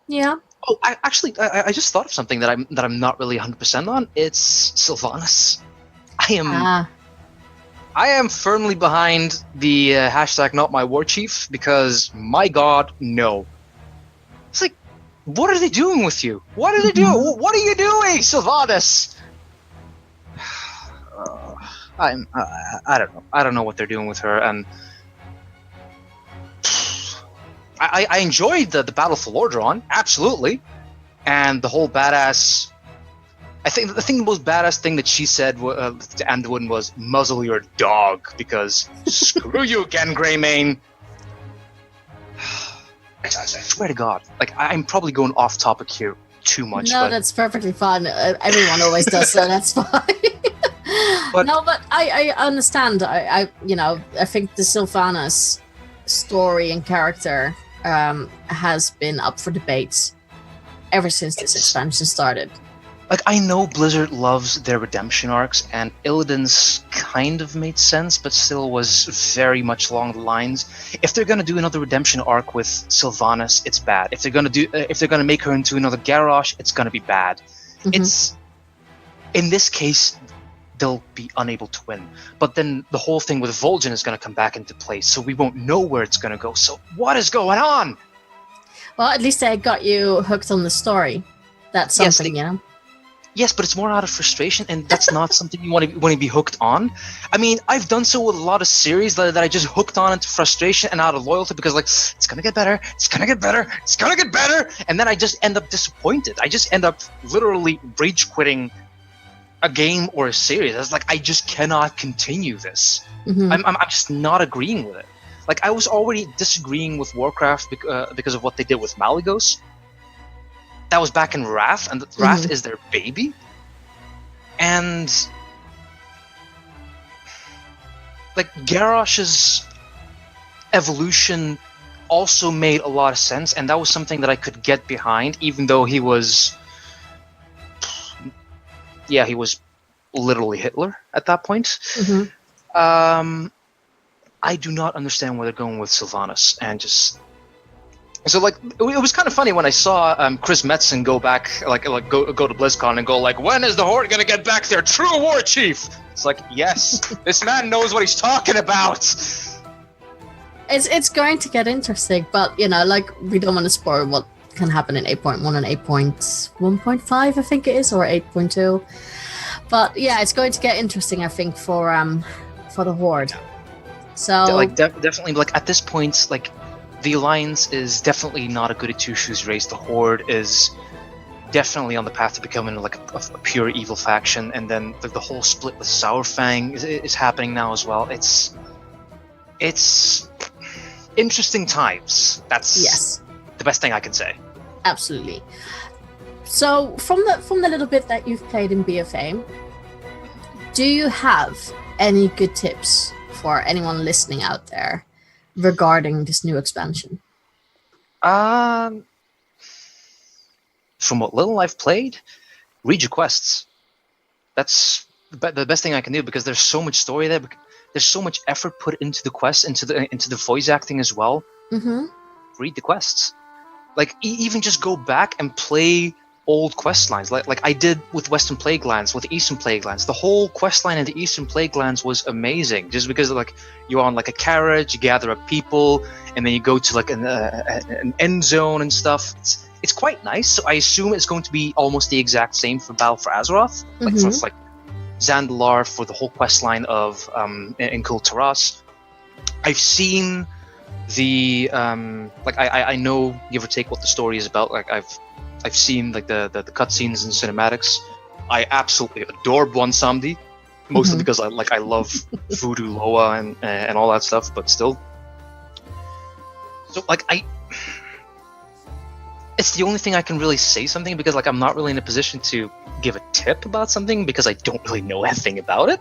Yeah. Oh, I just thought of something that I'm not really 100% on. It's Sylvanas. I am firmly behind the hashtag not my war chief, because my god, no. It's what are they doing with you? What are they doing? What are you doing, Sylvanas? I don't know. I don't know what they're doing with her, and I enjoyed the Battle for Lordran, absolutely, and the whole badass. I think the most badass thing that she said to Anduin was "muzzle your dog," because screw you again, Greymane. I swear to God, I'm probably going off topic here too much. No, that's perfectly fine. Everyone always does, so that's fine. But I understand. I think the Sylvanas story and character has been up for debates ever since this expansion started. Like, I know Blizzard loves their redemption arcs, and Illidan's kind of made sense, but still was very much along the lines. If they're gonna do another redemption arc with Sylvanas, it's bad. If they're gonna make her into another Garrosh, it's gonna be bad. Mhm. It's in this case, they'll be unable to win. But then the whole thing with Vol'jin is gonna come back into play, so we won't know where it's gonna go. So what is going on? Well, at least they got you hooked on the story. That's Yes, something, you know. Yes, but it's more out of frustration, and that's not something you want to be hooked on. I mean, I've done so with a lot of series that I just hooked on into frustration and out of loyalty because, like, it's gonna get better, it's gonna get better, it's gonna get better, and then I just end up disappointed. I just end up literally rage quitting a game or a series. I was like, I just cannot continue this. Mhm. I'm just not agreeing with it. Like, I was already disagreeing with Warcraft because of what they did with Malygos. That was back in Wrath, and Wrath is their baby. And like, Garrosh's evolution also made a lot of sense, and that was something that I could get behind, even though he was literally Hitler at that point. Mhm. I do not understand where they're going with Sylvanas, and just so, like, it was kind of funny when I saw Chris Metzen go back, go to BlizzCon and go like, when is the Horde gonna get back their true war chief? It's like, yes, this man knows what he's talking about. It's going to get interesting, but you know, like, we don't want to spoil what can happen in 8.1 and 8.1.5, I think it is, or 8.2. But yeah, it's going to get interesting, I think, for the Horde. So Like, definitely, like, at this point, like, the Alliance is definitely not a goody two-shoes race. The Horde is definitely on the path to becoming like a pure evil faction, and then the whole split with Sourfang is happening now as well. It's interesting times. That's the best thing I can say. Absolutely. So from the little bit that you've played in BFA, do you have any good tips for anyone listening out there regarding this new expansion? From what little I've played, read your quests. That's the best thing I can do, because there's so much story there. There's so much effort put into the quests, into the voice acting as well. Mm-hmm. Read the quests. Like, even just go back and play old quest lines, like I did with Western Plaguelands, with Eastern Plaguelands. The whole quest line in the Eastern Plaguelands was amazing, just because, like, you're on like a carriage, you gather up people, and then you go to like an end zone and stuff. It's quite nice. So I assume it's going to be almost the exact same for Battle for Azeroth, like for like Zandalar, for the whole quest line of in Kul Tiras. I've seen the like I know, give or take, what the story is about. Like, I've seen like the cutscenes and cinematics. I absolutely adore Bwansamdi, mostly because I love Voodoo Loa and all that stuff. But still, so like it's the only thing I can really say something, because like I'm not really in a position to give a tip about something because I don't really know anything about it.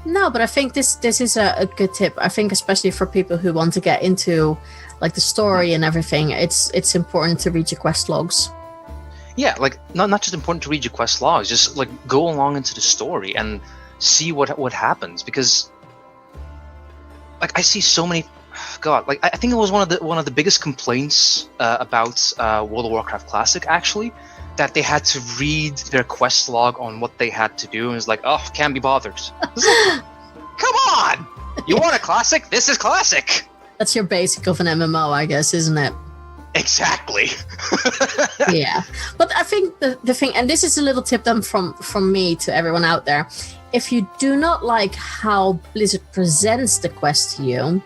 No, but I think this is a good tip. I think especially for people who want to get into like the story and everything, it's important to read your quest logs. Yeah, like not just important to read your quest logs, just like go along into the story and see what happens, because like I see so many. God, like I think it was one of the biggest complaints about World of Warcraft Classic, actually, that they had to read their quest log on what they had to do, and it's like, oh, can't be bothered. Like, come on, you want a classic? This is classic. That's your basic of an MMO, I guess, isn't it? Exactly. Yeah, but I think the thing, and this is a little tip then from me to everyone out there: if you do not like how Blizzard presents the quest to you,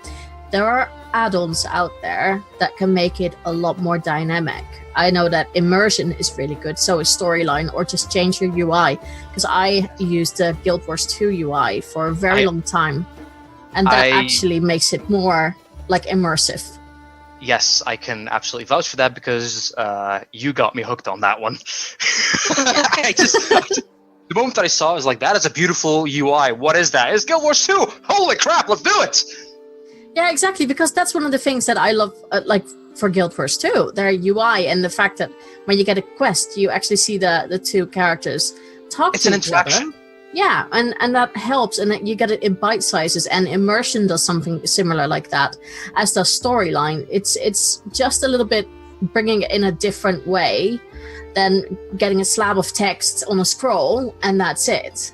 there are add-ons out there that can make it a lot more dynamic. I know that immersion is really good, so is storyline, or just change your UI, because I used the Guild Wars 2 UI for a very long time, and that actually makes it more like immersive. Yes, I can absolutely vouch for that, because you got me hooked on that one. The moment that I saw it, I was like, that is a beautiful UI. What is that? It's Guild Wars 2! Holy crap, let's do it! Yeah, exactly, because that's one of the things that I love, like, for Guild Wars 2. Their UI and the fact that when you get a quest, you actually see the two characters talk It's to an each other. interaction. Yeah, and that helps, and you get it in bite sizes. And Immersion does something similar like that, as does Storyline. It's just a little bit bringing it in a different way than getting a slab of text on a scroll and that's it.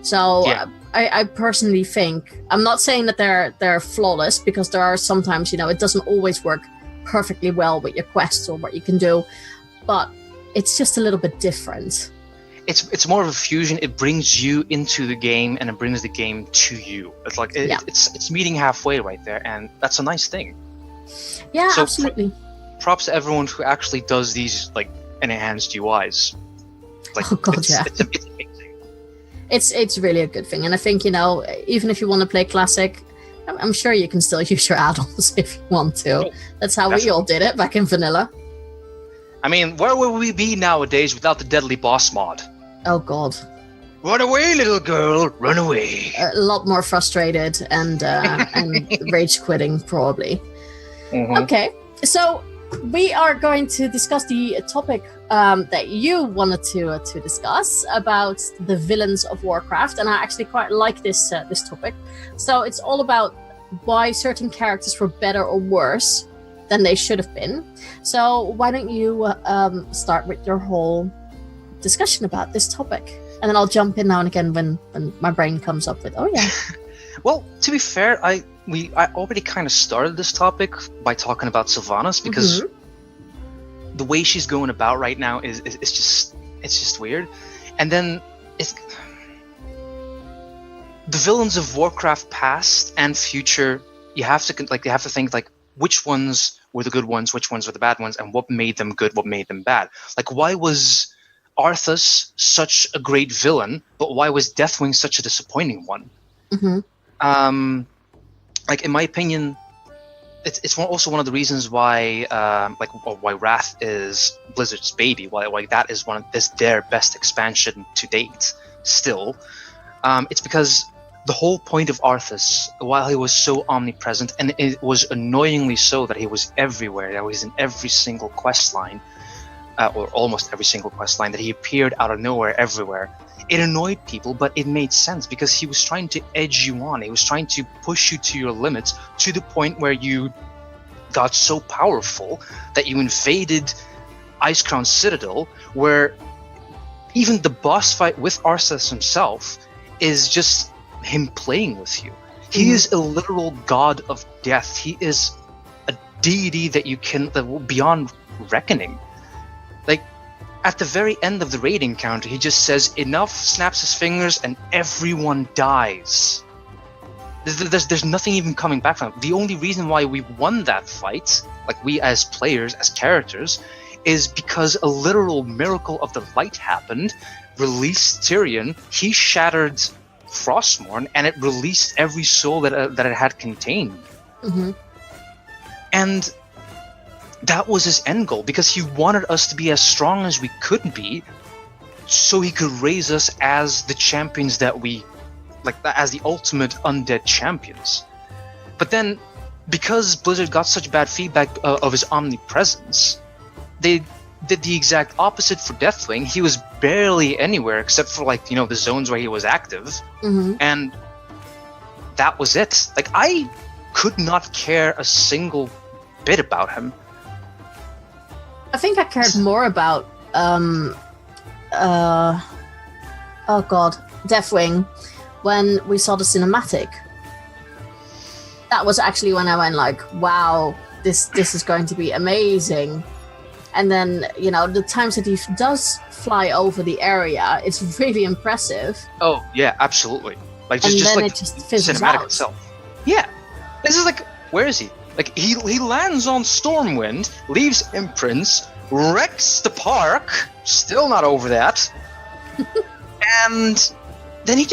So Yeah. I personally think, I'm not saying that they're flawless, because there are sometimes, it doesn't always work perfectly well with your quests or what you can do, but it's just a little bit different. It's more of a fusion. It brings you into the game, and it brings the game to you. It's like it's meeting halfway right there, and that's a nice thing. Yeah, So, absolutely. Props to everyone who actually does these like enhanced UIs. Like, Oh, God, it's, yeah. it's amazing. It's really a good thing, and I think even if you want to play classic, I'm sure you can still use your add-ons if you want to. Oh, That's how we all did it back in vanilla. I mean, where would we be nowadays without the Deadly Boss mod? Oh God, Run away, little girl, run away. a lot more frustrated and rage quitting probably. Mhm. Okay, so we are going to discuss the topic that you wanted to discuss about the villains of Warcraft, and I actually quite like this topic. So it's all about why certain characters were better or worse than they should have been. So why don't you start with your whole discussion about this topic, and then I'll jump in now and again when my brain comes up with, oh yeah. Well, to be fair, I already kind of started this topic by talking about Sylvanas, because the way she's going about right now is just weird. And then the villains of Warcraft past and future, you have to think like which ones were the good ones, which ones were the bad ones, and what made them good, what made them bad. Like, why was Arthas such a great villain, but why was Deathwing such a disappointing one? Like, in my opinion, it's also one of the reasons why why Wrath is Blizzard's baby, why that is their best expansion to date still. It's because the whole point of Arthas, while he was so omnipresent, and it was annoyingly so that he was everywhere, that he was in every single quest line, or almost every single quest line, that he appeared out of nowhere everywhere. It annoyed people, but it made sense because he was trying to edge you on. He was trying to push you to your limits, to the point where you got so powerful that you invaded Icecrown Citadel, where even the boss fight with Arthas himself is just him playing with you. He is a literal god of death. He is a deity that beyond reckoning. Like, at the very end of the raid encounter, he just says enough, snaps his fingers, and everyone dies. There's nothing even coming back from it. The only reason why we won that fight, like we as players, as characters, is because a literal miracle of the light happened, released Tyrion, he shattered Frostmourne, and it released every soul that it had contained. And that was his end goal, because he wanted us to be as strong as we could be, so he could raise us as the champions that we, like, as the ultimate undead champions. But then, because Blizzard got such bad feedback of his omnipresence, they did the exact opposite for Deathwing. He was barely anywhere except for, like, the zones where he was active, and that was it. Like, I could not care a single bit about him. I think I cared more about Deathwing when we saw the cinematic. That was actually when I went like, wow, this is going to be amazing. And then, the times that he does fly over the area, it's really impressive. Oh yeah, absolutely. Like, And just then like it just fizzles cinematic out. itself. Yeah, this is like, where is he? Like, he lands on Stormwind, leaves imprints, wrecks the park, still not over that, and then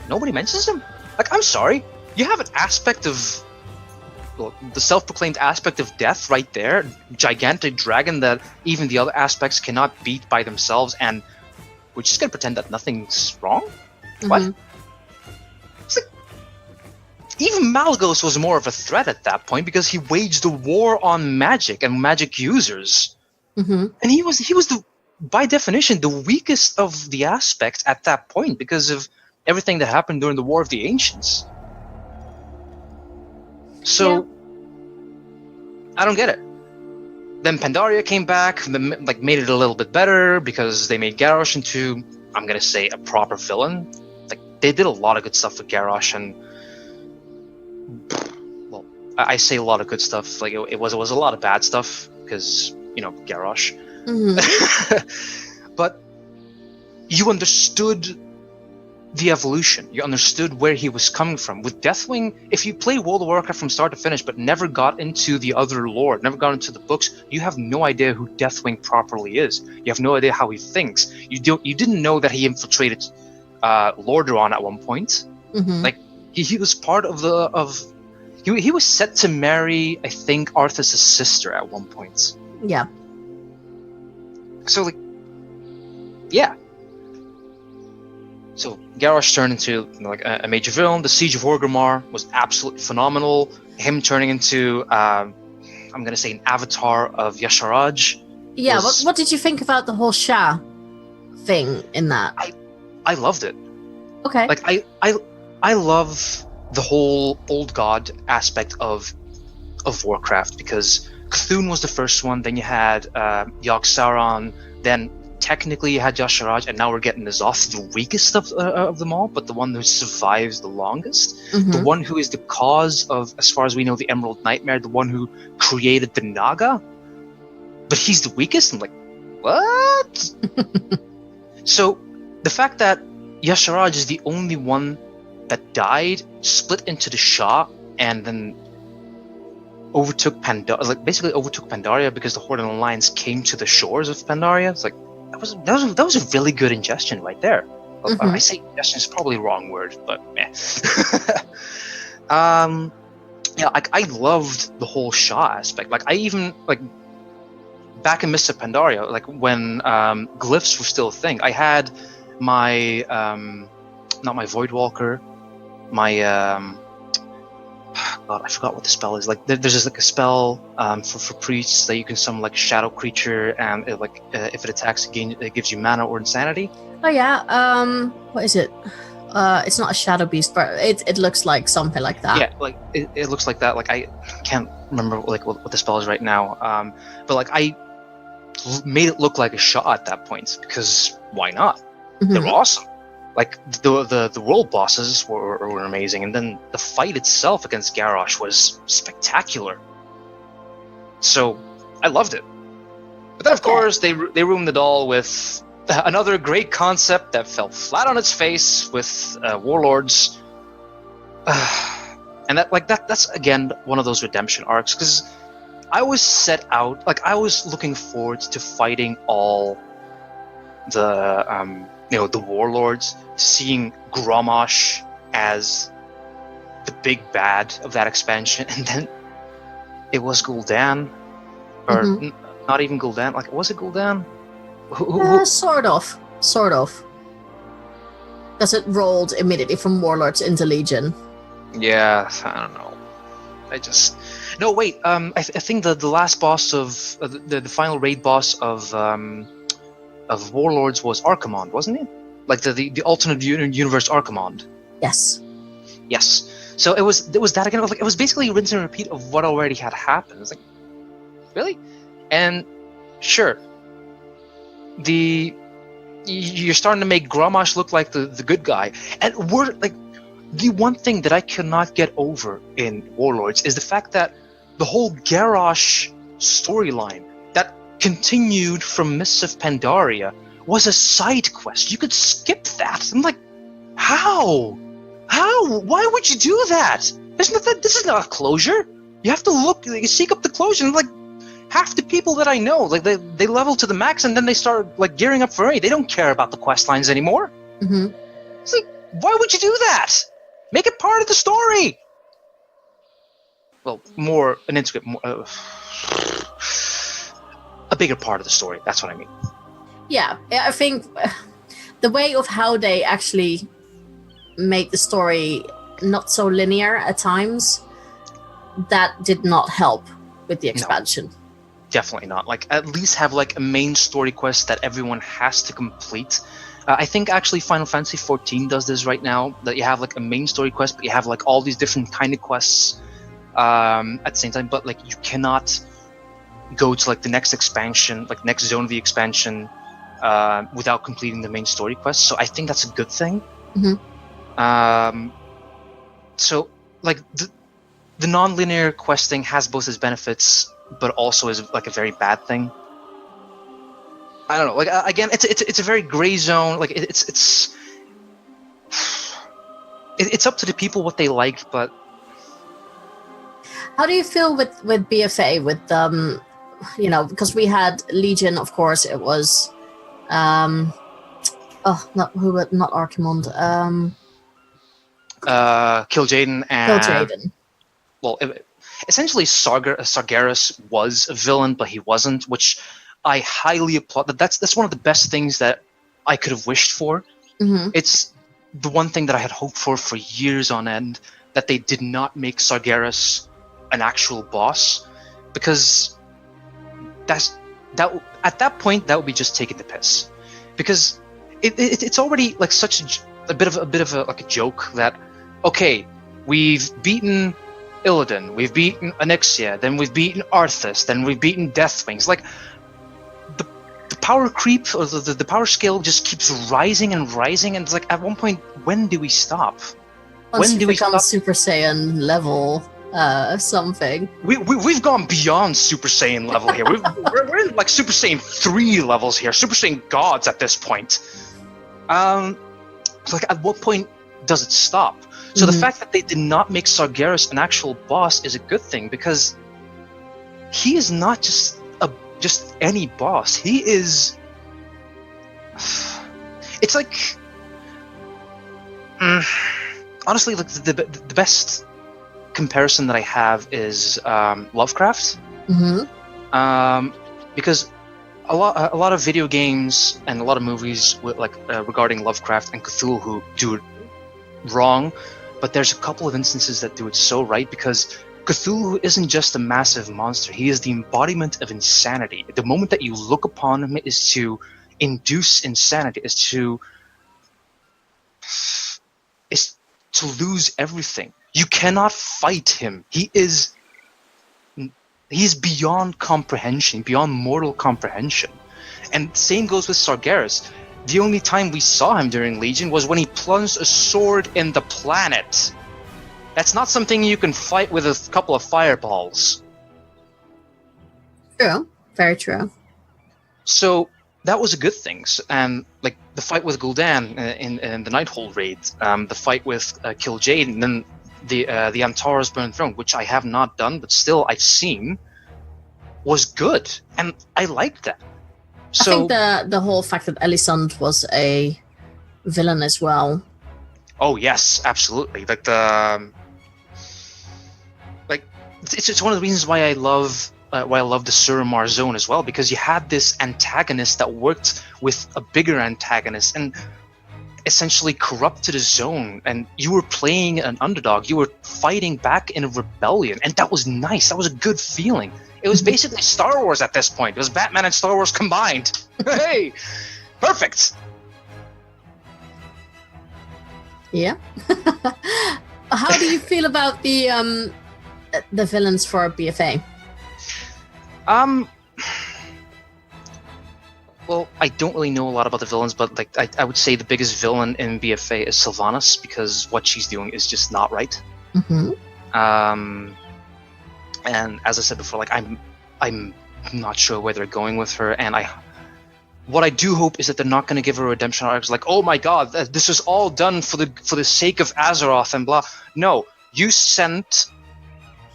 nobody mentions him. Like, I'm sorry, you have an aspect of, the self-proclaimed aspect of death right there, gigantic dragon that even the other aspects cannot beat by themselves, and we're just gonna pretend that nothing's wrong? What? It's like, even Malygos was more of a threat at that point because he waged a war on magic and magic users. Mm-hmm. And he was the, by definition, the weakest of the aspects at that point because of everything that happened during the War of the Ancients. So, I don't get it. Then Pandaria came back, like made it a little bit better because they made Garrosh into, I'm gonna say, a proper villain. Like they did a lot of good stuff with Garrosh, and well, I say a lot of good stuff. Like it was a lot of bad stuff because Garrosh. Mm-hmm. But you understood the evolution. You understood where he was coming from. With Deathwing, if you play World of Warcraft from start to finish but never got into the other lore, never got into the books, you have no idea who Deathwing properly is. You have no idea how he thinks. You didn't know that he infiltrated Lordaeron at one point. Mm-hmm. Like he was part of he was set to marry, I think, Arthas' sister at one point. Yeah. So like, yeah. So Garrosh turned into like a major villain. The Siege of Orgrimmar was absolutely phenomenal. Him turning into, I'm gonna say, an avatar of Yasharaj. Yeah. What did you think about the whole Shah thing in that? I loved it. Okay. Like I love the whole old god aspect of Warcraft because Cthulhu was the first one. Then you had Yogg-Saron. Then technically you had Yasharaj, and now we're getting N'Zoth, the weakest of them all, but the one who survives the longest. Mm-hmm. The one who is the cause of, as far as we know, the Emerald Nightmare. The one who created the Naga. But he's the weakest? I'm like, what? So the fact that Yasharaj is the only one that died, split into the Shah, and then overtook Pandaria because the Horde and Alliance came to the shores of Pandaria. It's like that was a really good ingestion right there. Mm-hmm. I say ingestion is probably the wrong word, but meh. I loved the whole Shah aspect. Like I even back in Mists of Pandaria, like when glyphs were still a thing. I had my not my Voidwalker, my God, I forgot what the spell is. Like, there's just like a spell for priests that you can summon like a shadow creature, and if it attacks again, it gives you mana or insanity. Oh yeah. What is it? It's not a shadow beast, but it looks like something like that. Yeah, like it looks like that. Like I can't remember like what the spell is right now. But like I made it look like a shot at that point because why not? Mm-hmm. They were awesome. Like the world bosses were amazing, and then the fight itself against Garrosh was spectacular. So I loved it. But then of course they ruined it all with another great concept that fell flat on its face with warlords. And that's again one of those redemption arcs, because I was set out, like I was looking forward to fighting all the the warlords, seeing Grommash as the big bad of that expansion, and then it was Gul'dan, or not even Gul'dan. Like, was it Gul'dan? Sort of. Because it rolled immediately from warlords into legion. Yeah, I don't know. No, wait. I think the last boss of the final raid boss of warlords was Archimonde, wasn't it? Like the alternate universe Archimonde. Yes. So it was that again. It was basically a rinse and repeat of what already had happened. It's like, really? And sure, you're starting to make Grommash look like the good guy, and we're like, the one thing that I cannot get over in Warlords is the fact that the whole Garrosh storyline that continued from Mists of Pandaria was a side quest. You could skip that. I'm like, how? Why would you do that? This is not a closure. You have to seek up the closure. And like, half the people that I know, like they level to the max and then they start like gearing up for raid. They don't care about the quest lines anymore. Mm-hmm. It's like, why would you do that? Make it part of the story. Well, a bigger part of the story. That's what I mean. Yeah, I think the way of how they actually made the story not so linear at times, that did not help with the expansion. No, definitely not. Like, at least have like a main story quest that everyone has to complete. I think actually Final Fantasy XIV does this right now, that you have like a main story quest, but you have like all these different kind of quests at the same time. But like, you cannot go to like the next expansion, like next zone of the expansion, without completing the main story quest. So I think that's a good thing. So like the non-linear questing has both its benefits, but also is like a very bad thing. I don't know. Like, again, it's a very gray zone. Like, it's up to the people what they like. But how do you feel with BFA? With you know, because we had Legion, of course. It was not Archimond. Kil'jaeden and Kil'jaeden. Well, essentially Sargeras was a villain, but he wasn't, which I highly applaud. That's one of the best things that I could have wished for. It's the one thing that I had hoped for years on end, that they did not make Sargeras an actual boss, because at that point that would be just taking the piss, because it's already like such a bit of a like a joke that, okay, we've beaten Illidan, we've beaten Onyxia, then we've beaten Arthas, then we've beaten Deathwings. Like, the power creep, or the power scale just keeps rising and rising, and it's like, at one point, when do we stop? Once you become Super Saiyan level something. We've gone beyond Super Saiyan level here. We're in like Super Saiyan 3 levels here, Super Saiyan gods at this point. Like, at what point does it stop? So the fact that they did not make Sargeras an actual boss is a good thing, because he is not just any boss. He is... It's like... honestly, like, the best comparison that I have is Lovecraft. Because a lot of video games and a lot of movies with regarding Lovecraft and Cthulhu do it wrong, but there's a couple of instances that do it so right, because Cthulhu isn't just a massive monster. He is the embodiment of insanity. The moment that you look upon him is to induce insanity, is to lose everything. You cannot fight him. He is beyond comprehension, beyond mortal comprehension. And same goes with Sargeras. The only time we saw him during Legion was when he plunged a sword in the planet. That's not something you can fight with a couple of fireballs. True. Very true. So that was a good thing. And like the fight with Gul'dan in the Nighthold raid, the fight with Kil'jaeden, and then the Antares Burning Throne, which I have not done, but still I've seen, was good. And I liked that. So, I think the whole fact that Elisund was a villain as well. Oh yes, absolutely. Like it's one of the reasons why I love the Suramar zone as well, because you had this antagonist that worked with a bigger antagonist and essentially corrupted a zone, and you were playing an underdog. You were fighting back in a rebellion, and that was nice. That was a good feeling. It was basically Star Wars at this point. It was Batman and Star Wars combined. Hey, perfect. Yeah. How do you feel about the villains for BFA? Well, I don't really know a lot about the villains, but like I would say the biggest villain in BFA is Sylvanas, because what she's doing is just not right. And as I said before, like I'm not sure where they're going with her, and what I do hope is that they're not going to give her a redemption arc. Like, oh my god, this is all done for the sake of Azeroth and blah. No, you sent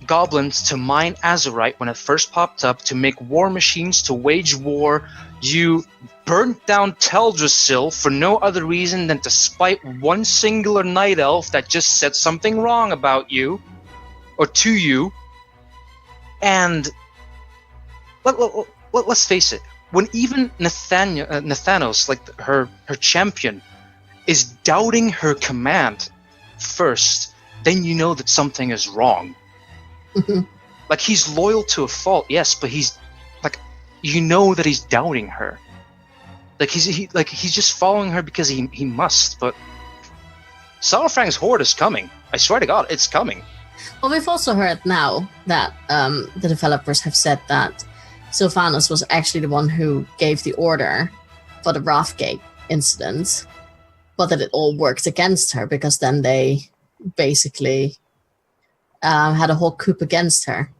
goblins to mine Azerite when it first popped up to make war machines to wage war. You burnt down Teldrassil for no other reason than to spite one singular night elf that just said something wrong about you or to you. And let's face it, when even Nathanos, like her champion, is doubting her command first, then you know that something is wrong. Like, he's loyal to a fault, yes, but he's like, you know that he's doubting her. Like, he's just following her because he must. But Salafrang's horde is coming. I swear to God, it's coming. Well, we've also heard now that the developers have said that Sylvanas was actually the one who gave the order for the Wrathgate incident, but that it all worked against her because then they basically had a whole coup against her.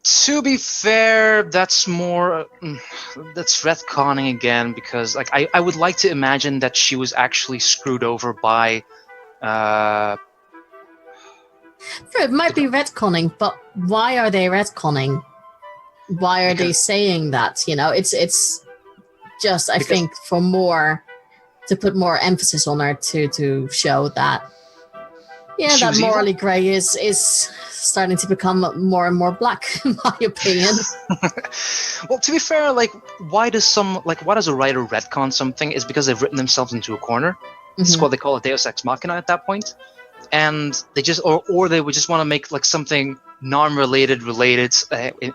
To be fair, that's more that's retconning again, because like I would like to imagine that she was actually screwed over by It might be retconning, but why are they retconning? Why are they saying that? You know, it's just, I think, for more, to put more emphasis on her to show that, yeah, that morally grey is starting to become more and more black, in my opinion. Well, to be fair, like, why does a writer retcon something? Is because they've written themselves into a corner. This is what they call a Deus Ex Machina at that point. And they just, or they would just want to make like something non-related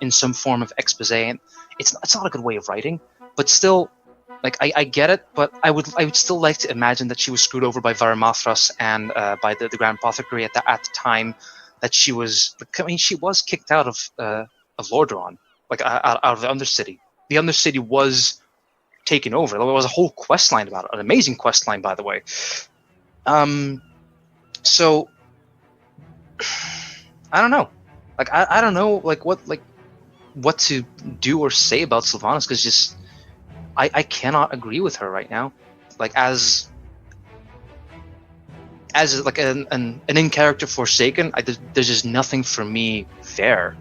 in some form of expose. And it's not a good way of writing, but still, like, I get it. But I would still like to imagine that she was screwed over by Varamathras and by the Grand Apothecary at the time. That she was, I mean, she was kicked out of Lordaeron, like out of the Undercity. The Undercity was taken over. There was a whole questline about it, an amazing questline, by the way. So I don't know. Like I don't know what to do or say about Sylvanas, because just I cannot agree with her right now. Like as like an in character Forsaken, there's just nothing for me there.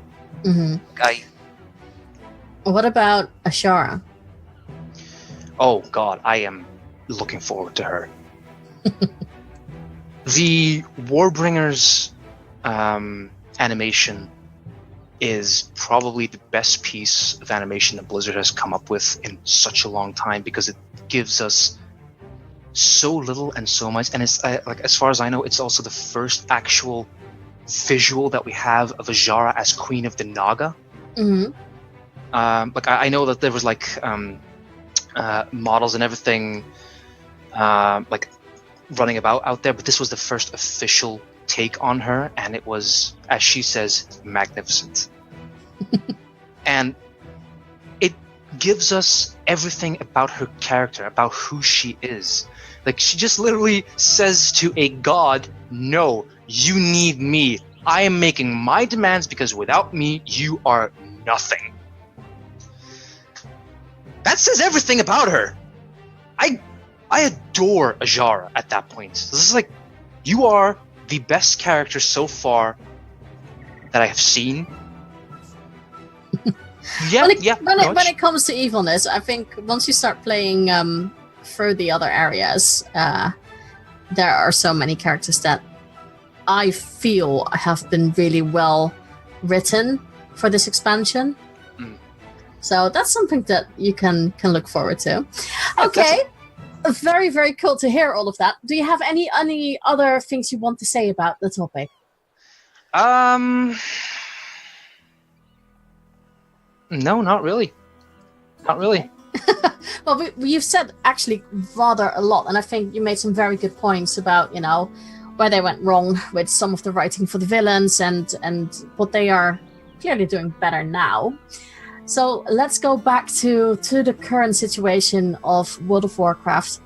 What about Ashara? Oh God, I am looking forward to her. The Warbringers animation is probably the best piece of animation that Blizzard has come up with in such a long time, because it gives us so little and so much. And it's like, as far as I know, it's also the first actual visual that we have of Azshara as Queen of the Naga. Like I know that there was like models and everything like running about out there, but this was the first official take on her, and it was, as she says, magnificent. And it gives us everything about her character, about who she is. Like, she just literally says to a god, no, you need me. I am making my demands because without me, you are nothing. That says everything about her. I adore Azshara at that point. This is like, you are the best character so far that I have seen. When it comes to evilness, I think once you start playing through the other areas, there are so many characters that I feel have been really well written for this expansion. So that's something that you can look forward to. Okay. Very, very cool to hear all of that. Do you have any other things you want to say about the topic? No, not really. Not really. Well, you've said actually rather a lot, and I think you made some very good points about, you know, where they went wrong with some of the writing for the villains and what they are clearly doing better now. So let's go back to the current situation of World of Warcraft.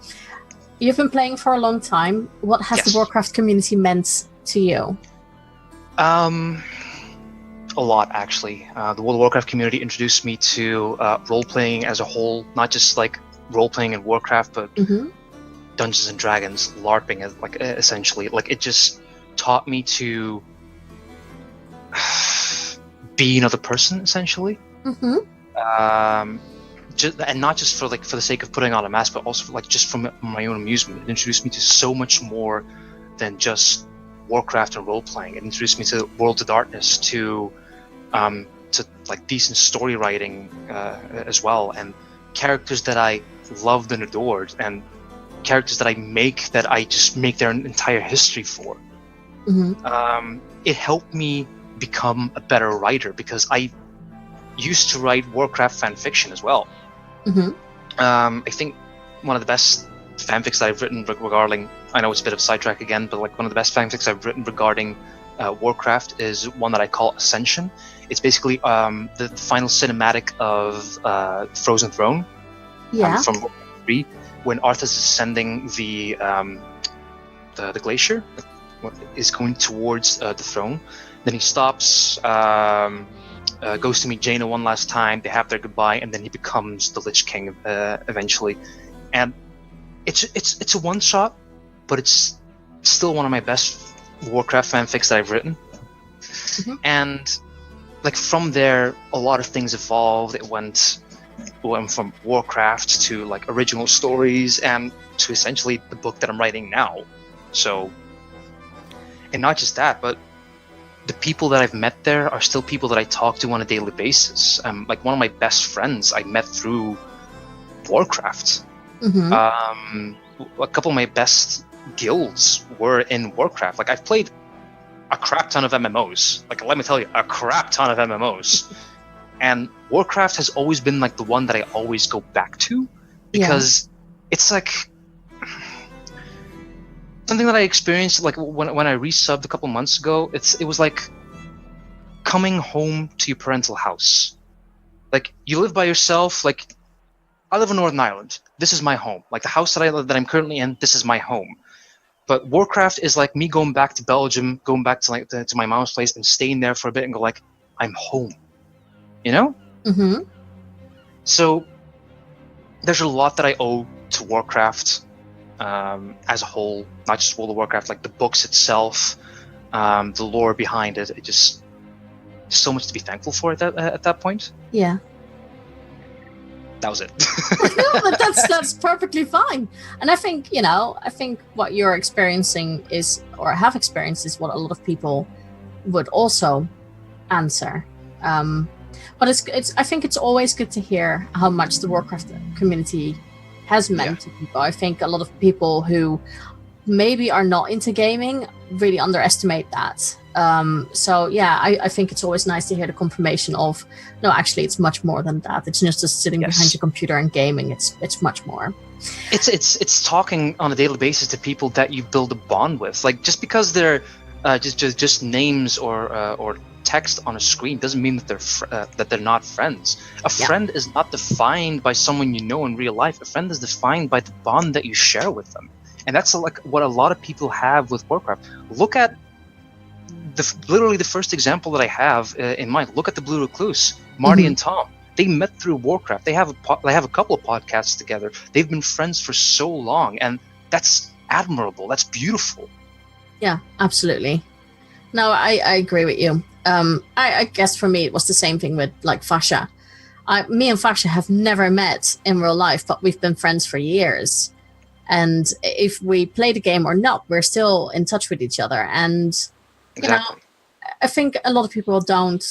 You've been playing for a long time. What has the Warcraft community meant to you? A lot, actually. The World of Warcraft community introduced me to role-playing as a whole, not just like role-playing in Warcraft, but Dungeons and Dragons, LARPing, like essentially. Like, it just taught me to be another person, essentially. And not just for the sake of putting on a mask, but also just from my own amusement. It introduced me to so much more than just Warcraft and role playing. It introduced me to Worlds of Darkness, to like decent story writing as well, and characters that I loved and adored, and characters that I just make their entire history for. It helped me become a better writer because I used to write Warcraft fan fiction as well. I think one of the best fanfics that I've written regarding, I know it's a bit of a sidetrack again, but like one of the best fanfics I've written regarding Warcraft is one that I call Ascension. It's basically the final cinematic of Frozen Throne from Warcraft 3, when Arthas is ascending the glacier, is going towards the throne. Then he stops, goes to meet Jaina one last time. They have their goodbye, and then he becomes the Lich King eventually. And it's a one shot, but it's still one of my best Warcraft fanfics that I've written. And like from there, a lot of things evolved. It went from Warcraft to like original stories and to essentially the book that I'm writing now. So, and not just that, but the people that I've met there are still people that I talk to on a daily basis. Like one of my best friends I met through Warcraft. A couple of my best guilds were in Warcraft. Like I've played a crap ton of MMOs. Like let me tell you, a crap ton of MMOs. And Warcraft has always been like the one that I always go back to because it's like something that I experienced like when I resubbed a couple months ago. It was like coming home to your parental house. Like you live by yourself. Like I live in Northern Ireland. This is my home. Like the house that I'm currently in, this is my home. But Warcraft is like me going back to Belgium, going back to like to my mom's place and staying there for a bit and go like, I'm home. You know? So there's a lot that I owe to Warcraft as a whole, not just World of Warcraft, like the books itself, the lore behind it. It just so much to be thankful for at that point. Yeah. That was it. No, but that's perfectly fine. And I think what you're experiencing is, or have experienced, is what a lot of people would also answer. But I think it's always good to hear how much the Warcraft community has meant to people. I think a lot of people who maybe are not into gaming really underestimate that. So yeah, I think it's always nice to hear the confirmation of, no, actually it's much more than that. It's not just sitting behind your computer and gaming. It's much more. It's talking on a daily basis to people that you build a bond with. Like just because they're just names or text on a screen doesn't mean that they're not friends. A friend is not defined by someone you know in real life. A friend is defined by the bond that you share with them, and that's like what a lot of people have with Warcraft. Look at literally the first example that I have in mind. Look at the Blue Recluse, Marty and Tom. They met through Warcraft. They have a couple of podcasts together. They've been friends for so long, and that's admirable. That's beautiful. Yeah, absolutely. No, I agree with you. I guess for me it was the same thing with like Fasha. Me and Fasha have never met in real life, but we've been friends for years. And if we play the game or not, we're still in touch with each other. And I think a lot of people don't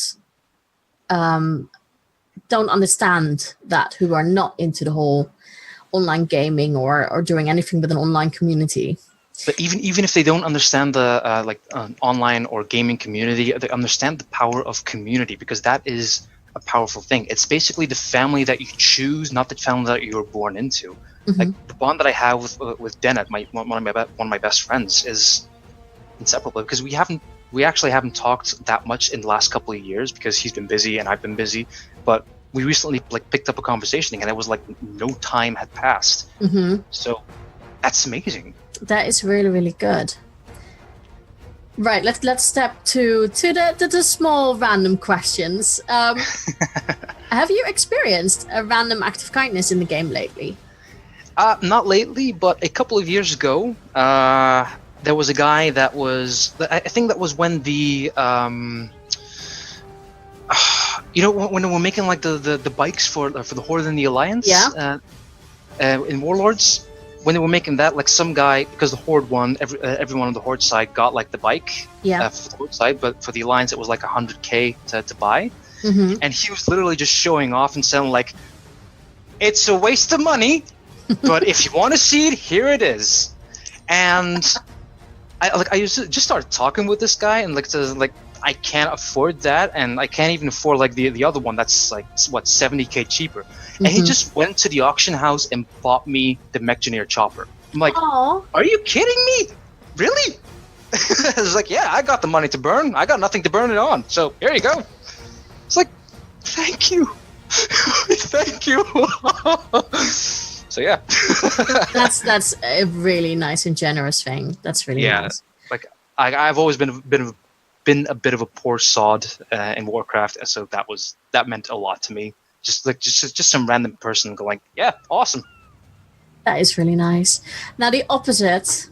understand that, who are not into the whole online gaming or doing anything with an online community. But even if they don't understand the online or gaming community, they understand the power of community, because that is a powerful thing. It's basically the family that you choose, not the family that you were born into. Like the bond that I have with Dennett, one of my best friends, is inseparable, because we actually haven't talked that much in the last couple of years because he's been busy and I've been busy. But we recently picked up a conversation and it was like no time had passed. So that's amazing. That is really, really good. Right, let's step to the small random questions. Have you experienced a random act of kindness in the game lately? Not lately, but a couple of years ago, there was a guy that was. I think that was when the when they were making like the bikes for the Horde and the Alliance. In Warlords. When they were making that, like some guy, because the Horde won, everyone on the Horde side got like the bike for the Horde side, but for the Alliance it was like 100k to buy. And he was literally just showing off and saying like, it's a waste of money, but if you want to see it, here it is. And I used to just started talking with this guy and like I can't afford that, and I can't even afford like the other one that's like what 70K cheaper. And he just went to the auction house and bought me the Mechgineer chopper. I'm like, Oh, are you kidding me? Really? I was like, yeah, I got the money to burn. I got nothing to burn it on. So here you go. It's like, thank you. Thank you. So yeah. that's a really nice and generous thing. That's really nice. Like I've always been a bit of a poor sod in Warcraft, so that meant a lot to me. Just some random person going, yeah, awesome. That is really nice. Now the opposite.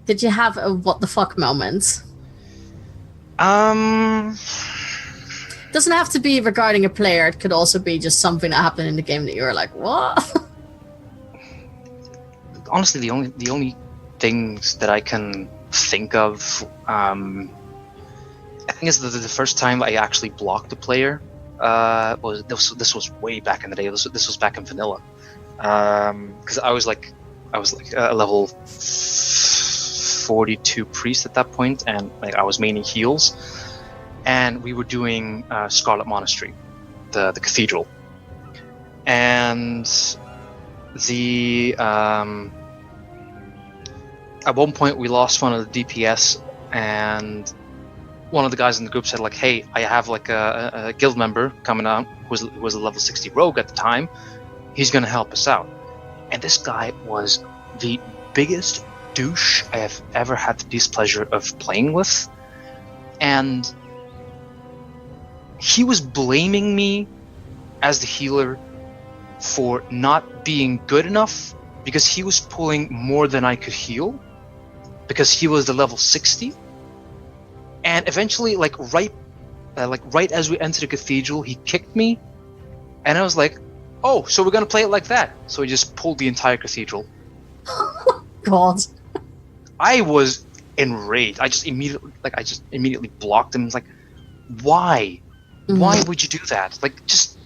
Did you have a what the fuck moment? Doesn't have to be regarding a player. It could also be just something that happened in the game that you were like, what? Honestly, the only things that I can think of, I think is the first time I actually blocked a player. This was way back in the day. This was back in vanilla, because I was like a level 42 priest at that point, and like I was mainly heals, and we were doing Scarlet Monastery, the cathedral, and the at one point we lost one of the DPS, and one of the guys in the group said like, hey, I have like a guild member coming out who was a level 60 rogue at the time. He's gonna help us out. And this guy was the biggest douche I have ever had the displeasure of playing with. And he was blaming me as the healer for not being good enough because he was pulling more than I could heal because he was the level 60. And eventually, right as we entered the cathedral, he kicked me, and I was like, "Oh, so we're gonna play it like that?" So he just pulled the entire cathedral. God, I was enraged. I just immediately blocked him. Like, why? Mm-hmm. Why would you do that? Like, just.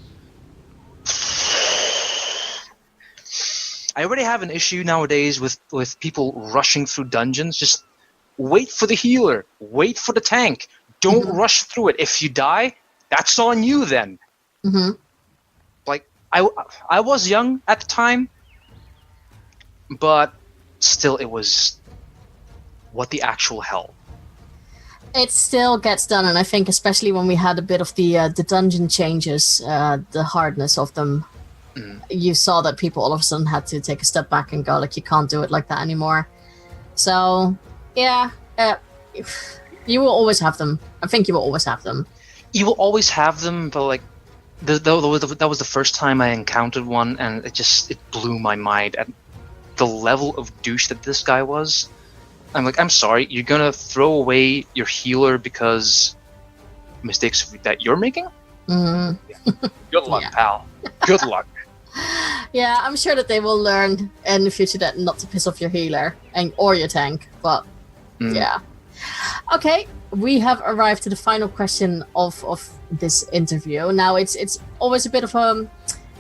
I already have an issue nowadays with people rushing through dungeons. Just wait for the healer. Wait for the tank. Don't rush through it. If you die, that's on you then. Mm-hmm. Like, I was young at the time, but still, it was what the actual hell. It still gets done, and I think especially when we had a bit of the dungeon changes, the hardness of them, you saw that people all of a sudden had to take a step back and go, like, you can't do it like that anymore. So, yeah, you will always have them. I think you will always have them. You will always have them, but like, that was the first time I encountered one, and it blew my mind at the level of douche that this guy was. I'm like, I'm sorry, you're gonna throw away your healer because mistakes that you're making? Mm-hmm. Yeah. Good luck, pal. Good luck. Yeah, I'm sure that they will learn in the future that not to piss off your healer or your tank, but yeah. Okay, we have arrived to the final question of this interview. Now, it's always a bit of an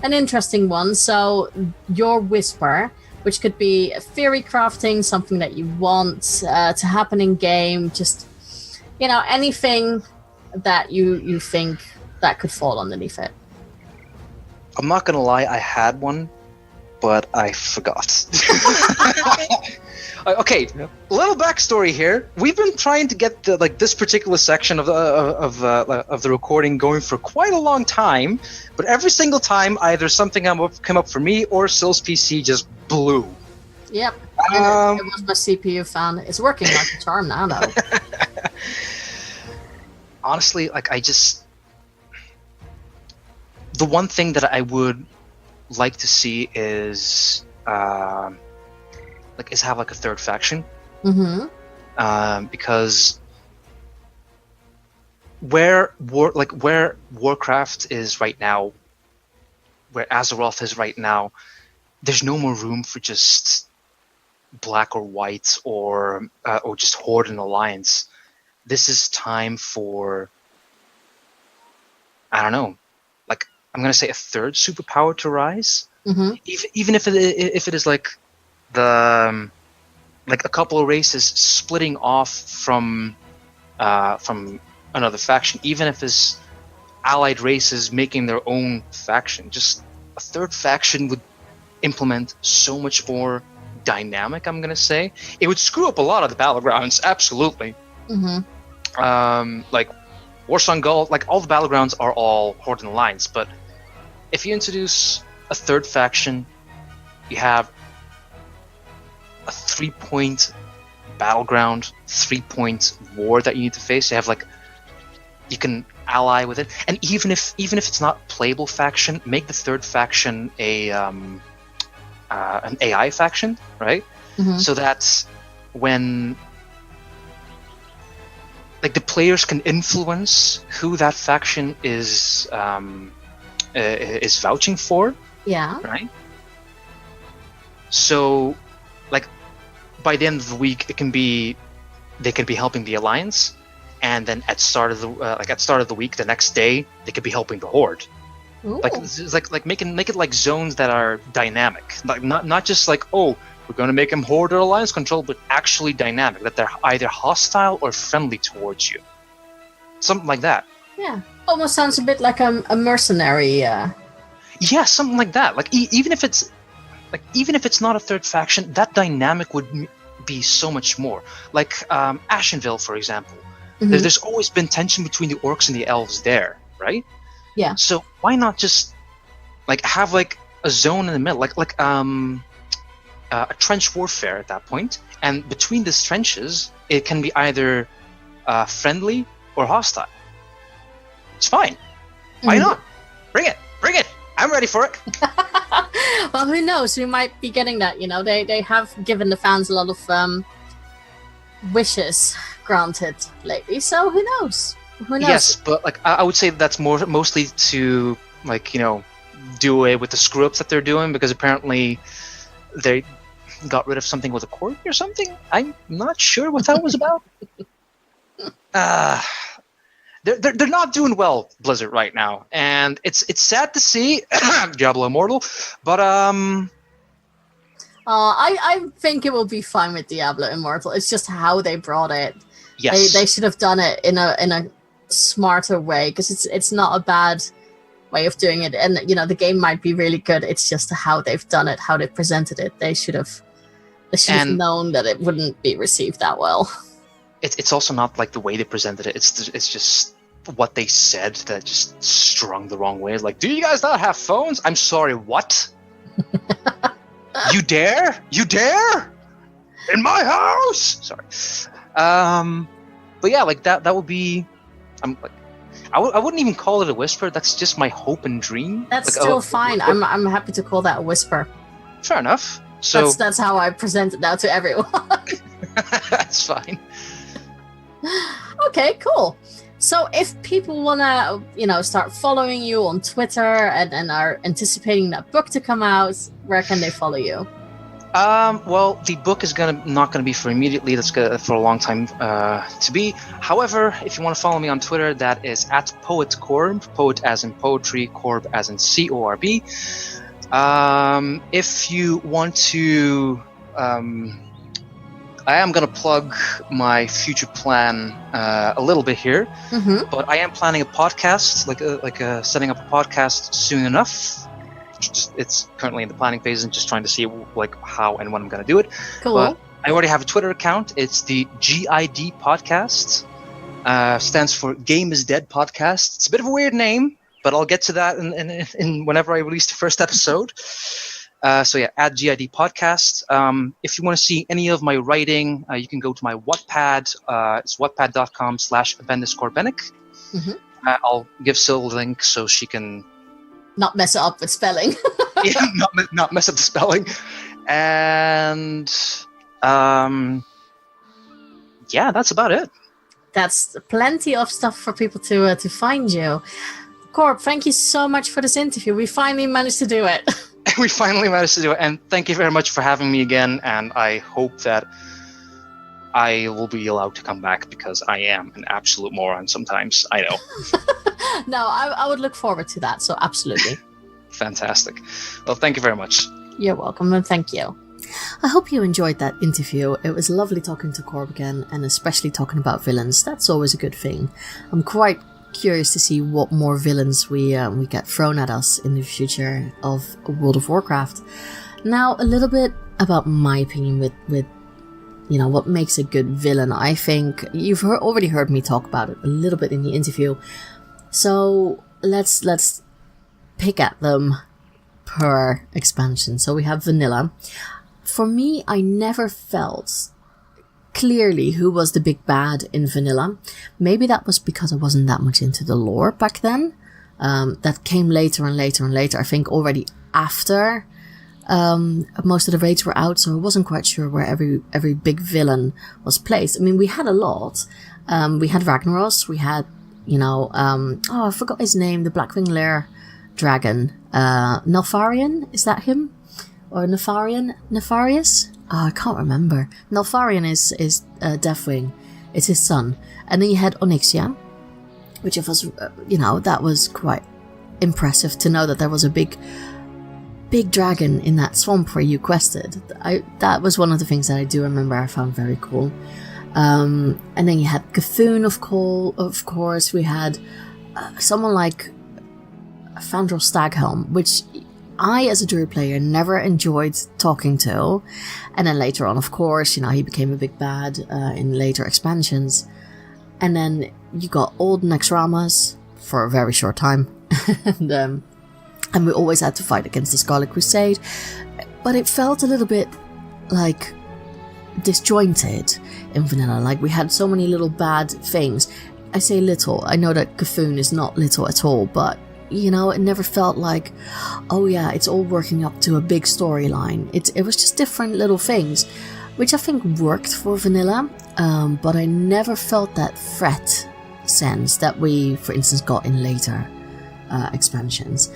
interesting one. So, your whisper, which could be theory crafting, something that you want to happen in game, just, anything that you think that could fall underneath it. I'm not gonna lie, I had one, but I forgot. Okay, a little backstory here. We've been trying to get this particular section of the recording going for quite a long time, but every single time either something came up for me or Sil's PC just blew. Yep, it was my CPU fan. It's working like a charm now, though. Honestly, the one thing that I would like to see is have a third faction. Mm-hmm. Because where Warcraft is right now, where Azeroth is right now, there's no more room for just black or white or just Horde and Alliance. This is time for, I don't know, I'm gonna say a third superpower to rise. Mm-hmm. Even if it is like the like a couple of races splitting off from another faction, even if it's allied races making their own faction. Just a third faction would implement so much more dynamic, I'm gonna say. It would screw up a lot of the battlegrounds, absolutely. Like Warsong Gull, like all the battlegrounds are all Horde and Alliance, but if you introduce a third faction, you have a 3-point battleground, 3-point war that you need to face. You have like, you can ally with it, and even if it's not playable faction, make the third faction a an AI faction, right? So that when like the players can influence who that faction is vouching for. Yeah. Right. So, like, by the end of the week, they can be helping the Alliance, and then at start of the week, the next day, they could be helping the Horde. Ooh. Like, it's like make it like zones that are dynamic, like not just like, oh, we're going to make them Horde or Alliance control, but actually dynamic, that they're either hostile or friendly towards you. Something like that. Yeah. Almost sounds a bit like a mercenary. Yeah, something like that. Like even if it's not a third faction, that dynamic would be so much more. Like Ashenville, for example. There's always been tension between the orcs and the elves there, right? Yeah. So why not just like have like a zone in the middle, like a trench warfare at that point, and between these trenches, it can be either friendly or hostile. It's fine. Why not? Bring it! Bring it! I'm ready for it. Well, who knows? We might be getting that. You know, they have given the fans a lot of wishes granted lately. So who knows? Who knows? Yes, but like I would say that's mostly to like, you know, do away with the screw ups that they're doing, because apparently they got rid of something with a corgi or something. I'm not sure what that was about. They're not doing well, Blizzard, right now, and it's sad to see. Diablo Immortal, but I think it will be fine with Diablo Immortal. It's just how they brought it. yes, They should have done it in a smarter way, because it's not a bad way of doing it, and you know the game might be really good. It's just how they've done it, how they presented it. They should have known that it wouldn't be received that well. It's also not like the way they presented it. It's just what they said that just strung the wrong way. Like, do you guys not have phones? I'm sorry, what? You dare? You dare? In my house? Sorry. But yeah, like that would be. I'm like, I wouldn't even call it a whisper. That's just my hope and dream. That's like, still fine. I'm happy to call that a whisper. Fair enough. So that's how I present it now to everyone. that's fine. Okay, cool. So if people want to, you know, start following you on Twitter and are anticipating that book to come out, where can they follow you? Well, the book is not gonna be for immediately. That's for a long time to be. However, if you want to follow me on Twitter, that is @PoetCorb, poet as in poetry, corb as in CORB. If you want to, I am gonna plug my future plan a little bit here, but I am planning a podcast, like setting up a podcast soon enough. It's currently in the planning phase and just trying to see like how and when I'm gonna do it. Cool. But I already have a Twitter account. It's the GID podcast. Stands for Game is Dead Podcast. It's a bit of a weird name, but I'll get to that in whenever I release the first episode. So yeah, @GID podcast. If you want to see any of my writing, you can go to my Wattpad. It's wattpad.com/BendisCorbenik. I'll give Syl a link so she can not mess it up with spelling. yeah, not mess up the spelling. And yeah, that's about it. That's plenty of stuff for people to find you. Corb, thank you so much for this interview. We finally managed to do it. We finally managed to do it, and thank you very much for having me again, and I hope that I will be allowed to come back, because I am an absolute moron sometimes, I know. No, I would look forward to that, so absolutely. Fantastic. Well, thank you very much. You're welcome, and thank you. I hope you enjoyed that interview. It was lovely talking to Corb again, and especially talking about villains. That's always a good thing. I'm quite curious to see what more villains we get thrown at us in the future of World of Warcraft. Now, a little bit about my opinion with what makes a good villain. I think you've already heard me talk about it a little bit in the interview. So let's pick at them per expansion. So we have Vanilla. For me, I never felt clearly who was the big bad in Vanilla. Maybe that was because I wasn't that much into the lore back then. That came later and later and later. I think already after most of the raids were out, so I wasn't quite sure where every big villain was placed. I mean, we had a lot. We had Ragnaros. We had, I forgot his name, the Blackwing Lair dragon. Nelfarion, is that him? Or Nefarious? Oh, I can't remember. Nelfarion is Deathwing. It's his son. And then you had Onyxia, which was, that was quite impressive to know that there was a big dragon in that swamp where you quested. That was one of the things that I do remember I found very cool. And then you had Cthulhu, of course. We had someone like Fandral Staghelm, which I, as a Druid player, never enjoyed talking to. And then later on, of course, he became a big bad in later expansions. And then you got old Naxxramas for a very short time. And we always had to fight against the Scarlet Crusade. But it felt a little bit like disjointed in Vanilla. Like, we had so many little bad things. I say little. I know that Cthulhu is not little at all, but it never felt like, oh yeah, it's all working up to a big storyline. It was just different little things, which I think worked for Vanilla, but I never felt that threat sense that we, for instance, got in later expansions.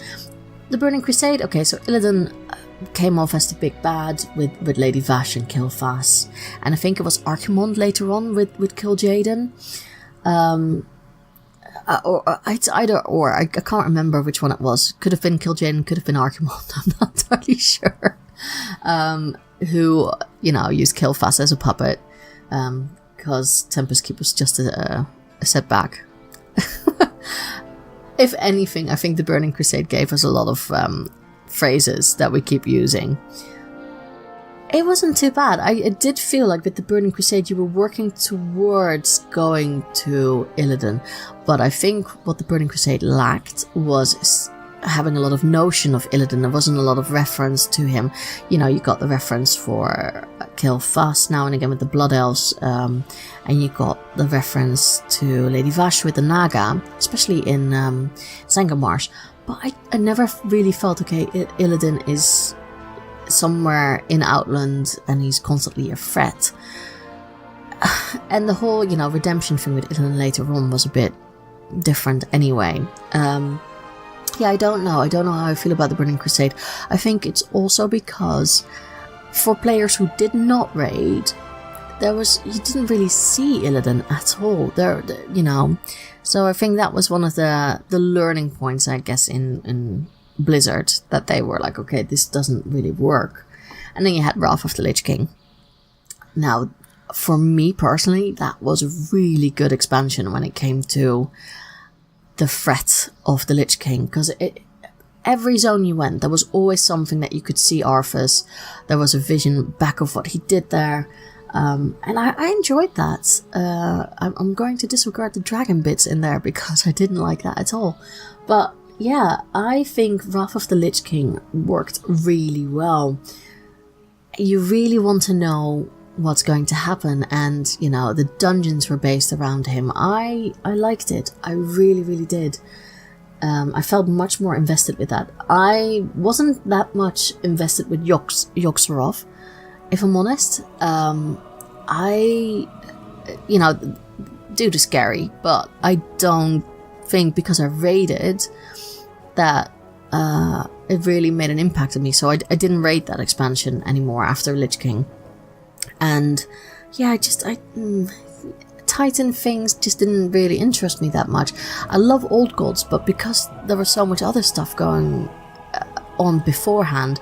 The Burning Crusade, okay, so Illidan came off as the big bad with Lady Vash and Kil'Thas, and I think it was Archimonde later on with Kil'jaeden. It's either or. I can't remember which one it was. Could have been Kil'jaeden, could have been Archimonde. I'm not totally sure. Who, used Kil'Thas as a puppet. Because Tempest Keep was just a setback. If anything, I think the Burning Crusade gave us a lot of phrases that we keep using. It wasn't too bad. It did feel like with the Burning Crusade you were working towards going to Illidan, but I think what the Burning Crusade lacked was having a lot of notion of Illidan. There wasn't a lot of reference to him. You got the reference for Kil'Thas now and again with the Blood Elves, and you got the reference to Lady Vash with the Naga, especially in Zangarmarsh. But I never really felt, okay, Illidan is somewhere in Outland and he's constantly a threat. And the whole, redemption thing with Illidan later on was a bit different anyway. I don't know how I feel about the Burning Crusade. I think it's also because for players who did not raid, you didn't really see Illidan at all. So I think that was one of the learning points, I guess, in Blizzard, that they were like, okay, this doesn't really work. And then you had Wrath of the Lich King. Now, for me personally, that was a really good expansion when it came to the threat of the Lich King, because every zone you went, there was always something that you could see Arthas. There was a vision back of what he did there. And I enjoyed that. I'm going to disregard the dragon bits in there because I didn't like that at all. But yeah, I think Wrath of the Lich King worked really well. You really want to know what's going to happen, and the dungeons were based around him. I liked it. I really, really did. I felt much more invested with that. I wasn't that much invested with Yogg-Saroth, if I'm honest. Dude is scary, but I don't think because I raided that it really made an impact on me. So I didn't raid that expansion anymore after Lich King. And yeah, Titan things just didn't really interest me that much. I love Old Gods, but because there was so much other stuff going on beforehand.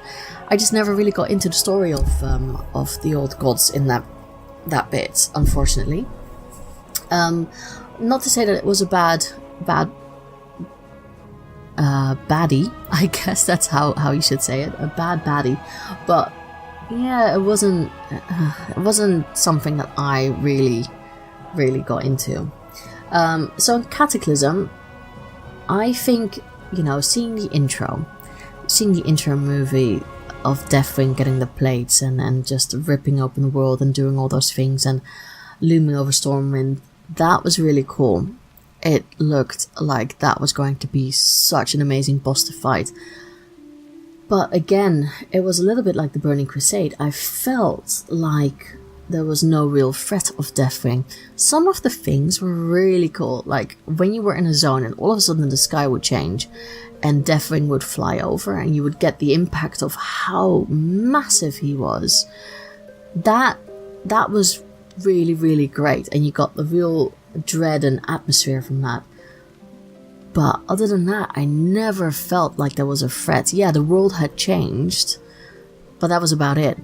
I just never really got into the story of the old gods in that bit, unfortunately. Not to say that it was a bad baddie, I guess that's how you should say it, a bad baddie, but yeah, it wasn't something that I really got into. So in Cataclysm, I think, seeing the intro movie of Deathwing getting the plates and just ripping open the world and doing all those things and looming over Stormwind, that was really cool. It looked like that was going to be such an amazing boss to fight. But again, it was a little bit like the Burning Crusade. I felt like there was no real threat of Deathwing. Some of the things were really cool, like when you were in a zone and all of a sudden the sky would change and Deathwing would fly over and you would get the impact of how massive he was. That was really, really great, and you got the real dread and atmosphere from that. But other than that, I never felt like there was a threat. Yeah, the world had changed, but that was about it.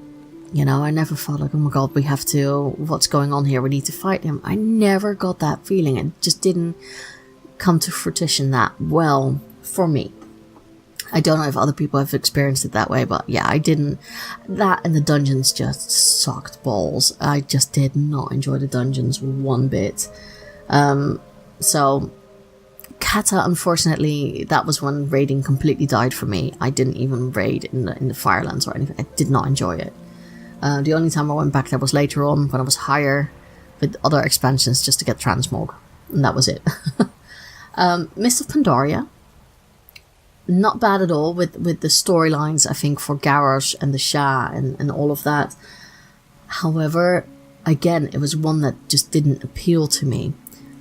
I never felt like, oh my god, what's going on here? We need to fight him. I never got that feeling. It just didn't come to fruition that well for me. I don't know if other people have experienced it that way, but yeah, I didn't. That and the dungeons just sucked balls. I just did not enjoy the dungeons one bit. So Kata, unfortunately, that was when raiding completely died for me. I didn't even raid in the Firelands or anything. I did not enjoy it. The only time I went back there was later on when I was higher with other expansions just to get transmog, and that was it. Mist of Pandaria, not bad at all with the storylines, I think, for Garrosh and the Shah and all of that. However, again, it was one that just didn't appeal to me.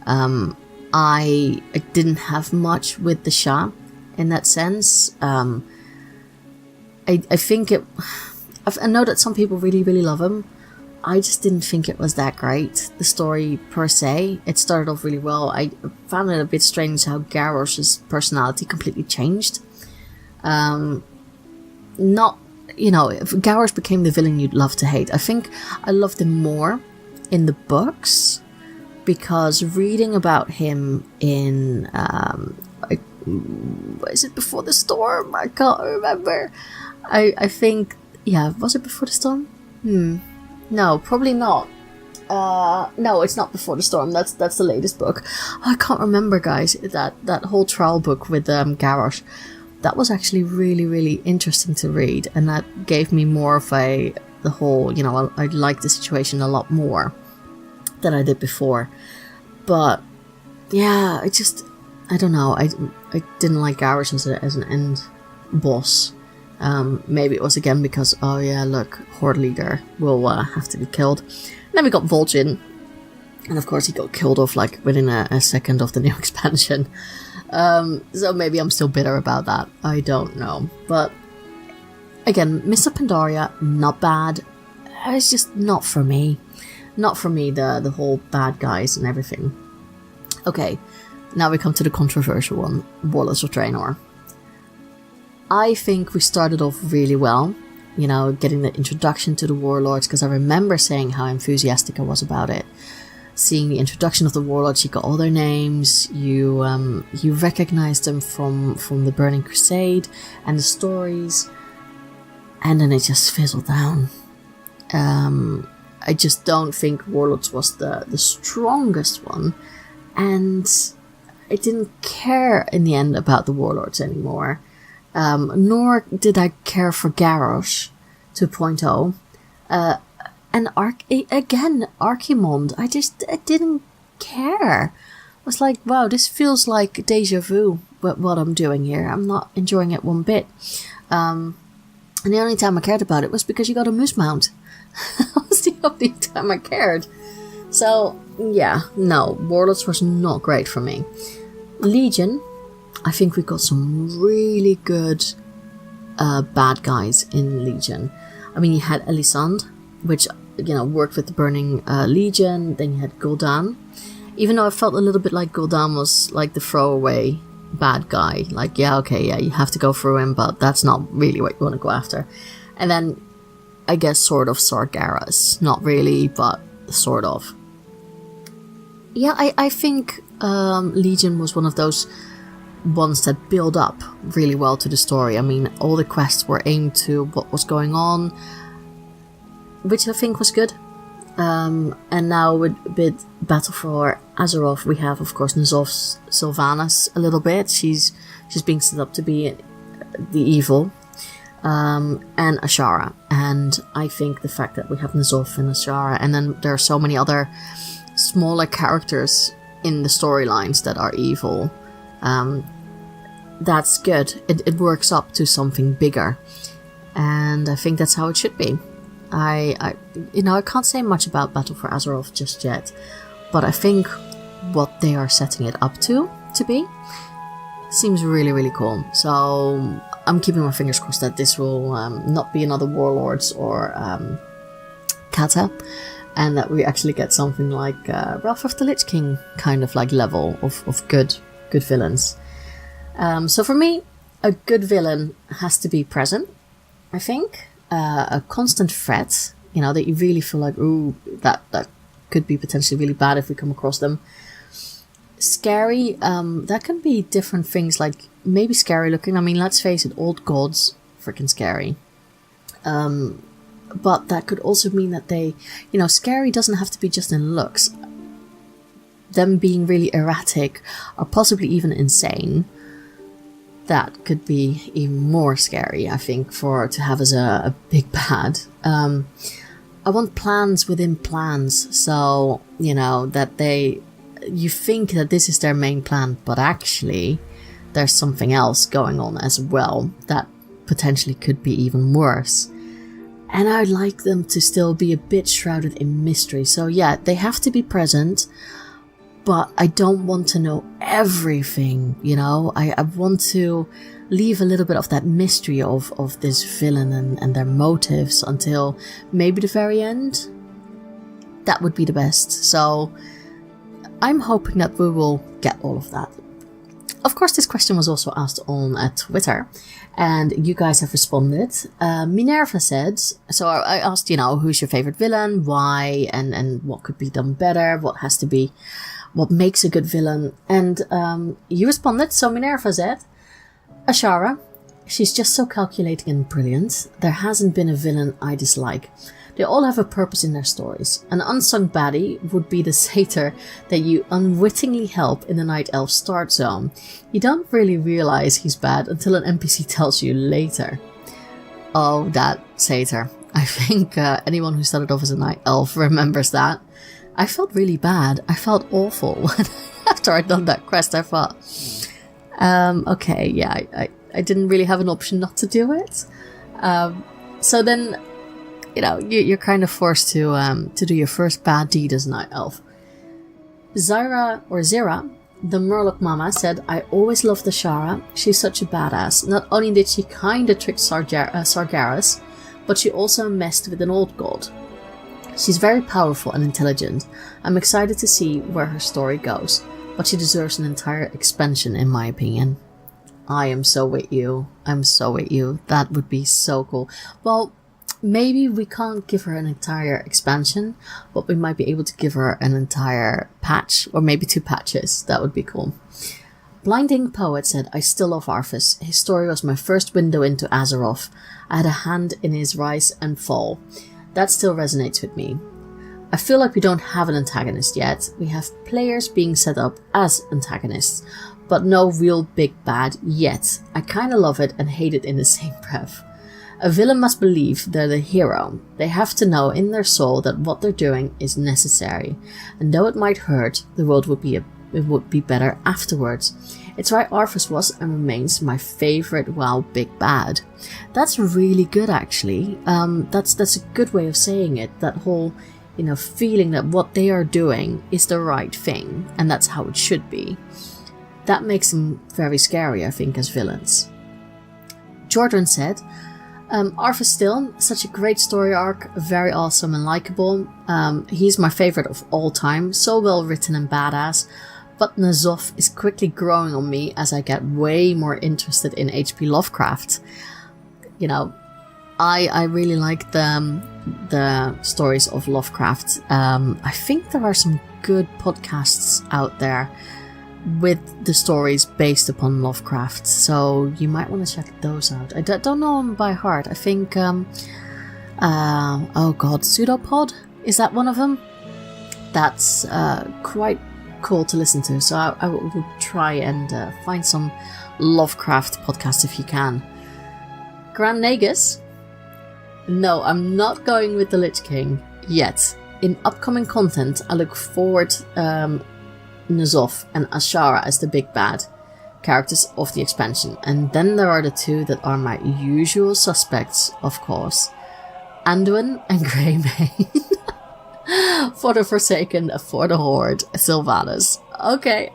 I didn't have much with the Shah in that sense. I think I know that some people really, really love him. I just didn't think it was that great, the story per se. It started off really well. I found it a bit strange how Garrosh's personality completely changed. If Garrosh became the villain you'd love to hate. I think I loved him more in the books, because reading about him in is it Before the Storm? I can't remember. I think, yeah, was it Before the Storm? No, probably not. No, it's not Before the Storm. That's the latest book. I can't remember, guys. That whole trial book with Garrosh, that was actually really, really interesting to read, and that gave me more of I liked the situation a lot more than I did before. But yeah, I don't know. I didn't like Garrosh as an end boss. Maybe it was again because, oh yeah, look, Horde Leader will have to be killed. And then we got Vol'jin, and of course he got killed off like within a second of the new expansion. So maybe I'm still bitter about that. I don't know. But again, Mist of Pandaria, not bad. It's just not for me. Not for me, the whole bad guys and everything. Okay, now we come to the controversial one, Warlords of Draenor. I think we started off really well, getting the introduction to the Warlords, because I remember saying how enthusiastic I was about it. Seeing the introduction of the Warlords, you got all their names, you recognized them from the Burning Crusade and the stories, and then it just fizzled down. I just don't think Warlords was the strongest one, and I didn't care in the end about the Warlords anymore. Nor did I care for Garrosh 2.0. And Archimonde, I didn't care. I was like, wow, this feels like deja vu, what I'm doing here. I'm not enjoying it one bit. And the only time I cared about it was because you got a moose mount. That was the only time I cared. So, yeah, no, Warlords was not great for me. Legion, I think we got some really good bad guys in Legion. I mean, you had Elisande, which, worked with the Burning Legion. Then you had Gul'dan. Even though I felt a little bit like Gul'dan was like the throwaway bad guy. Like, yeah, okay, yeah, you have to go through him, but that's not really what you want to go after. And then, I guess, sort of Sargeras. Not really, but sort of. Yeah, I think Legion was one of those ones that build up really well to the story. I mean, all the quests were aimed to what was going on, which I think was good. And now with Battle for Azeroth, we have, of course, N'Zoth's Sylvanas a little bit. She's being set up to be the evil. And Ashara. And I think the fact that we have N'Zoth and Ashara, and then there are so many other smaller characters in the storylines that are evil, that's good. It works up to something bigger, and I think that's how it should be. I can't say much about Battle for Azeroth just yet, but I think what they are setting it up to be seems really, really cool. So I'm keeping my fingers crossed that this will not be another Warlords or Kata, and that we actually get something like Wrath of the Lich King kind of like level of good villains. So for me, a good villain has to be present, I think. A constant threat, that you really feel like, ooh, that could be potentially really bad if we come across them. Scary, that can be different things, like maybe scary looking. I mean, let's face it, old gods, freaking scary. But that could also mean that they, scary doesn't have to be just in looks. Them being really erratic or possibly even insane, that could be even more scary, I think, to have as a big bad. I want plans within plans, so, that you think that this is their main plan, but actually there's something else going on as well that potentially could be even worse. And I'd like them to still be a bit shrouded in mystery. So yeah, they have to be present, but I don't want to know everything, I want to leave a little bit of that mystery of this villain and their motives until maybe the very end. That would be the best. So I'm hoping that we will get all of that. Of course, this question was also asked on Twitter, and you guys have responded. Minerva said, so I asked, who's your favorite villain, why, and what could be done better, what makes a good villain, and you responded. So Minerva said, Ashara, she's just so calculating and brilliant. There hasn't been a villain I dislike. They all have a purpose in their stories. An unsung baddie would be the satyr that you unwittingly help in the Night Elf start zone. You don't really realize he's bad until an NPC tells you later. Oh, that satyr. I think anyone who started off as a Night Elf remembers that. I felt really bad. I felt awful. After I'd done that quest, I thought, okay, yeah, I didn't really have an option not to do it. So then, you're kind of forced to do your first bad deed as Night Elf. Zira, the Murloc Mama, said, I always loved Ashara. She's such a badass. Not only did she kinda trick Sargeras, but she also messed with an old god. She's very powerful and intelligent. I'm excited to see where her story goes, but she deserves an entire expansion in my opinion. I am so with you. That would be so cool. Well, maybe we can't give her an entire expansion, but we might be able to give her an entire patch, or maybe 2 patches. That would be cool. Blinding Poet said, I still love Arthas. His story was my first window into Azeroth. I had a hand in his rise and fall. That still resonates with me. I feel like we don't have an antagonist yet. We have players being set up as antagonists, but no real big bad yet. I kinda love it and hate it in the same breath. A villain must believe they're the hero. They have to know in their soul that what they're doing is necessary. And though it might hurt, the world would be better afterwards. It's why Arthas was and remains my favorite WoW big bad. That's really good, actually. That's a good way of saying it. That whole, feeling that what they are doing is the right thing, and that's how it should be. That makes them very scary, I think, as villains. Jordan said, Arthas still, such a great story arc, very awesome and likable. He's my favorite of all time, so well written and badass. but N'Zoth is quickly growing on me as I get way more interested in H.P. Lovecraft. You know, I really like the stories of Lovecraft. I think there are some good podcasts out there with the stories based upon Lovecraft, so you might want to check those out. I don't know them by heart. I think, Pseudopod? Is that one of them? That's quite cool to listen to, so I will try and find some Lovecraft podcasts if you can. Grand Nagus? No, I'm not going with the Lich King yet. In upcoming content, I look forward N'Zoth and Ashara as the big bad characters of the expansion. And then there are the two that are my usual suspects, of course. Anduin and Greymane. For the Forsaken, for the Horde, Sylvanas. Okay.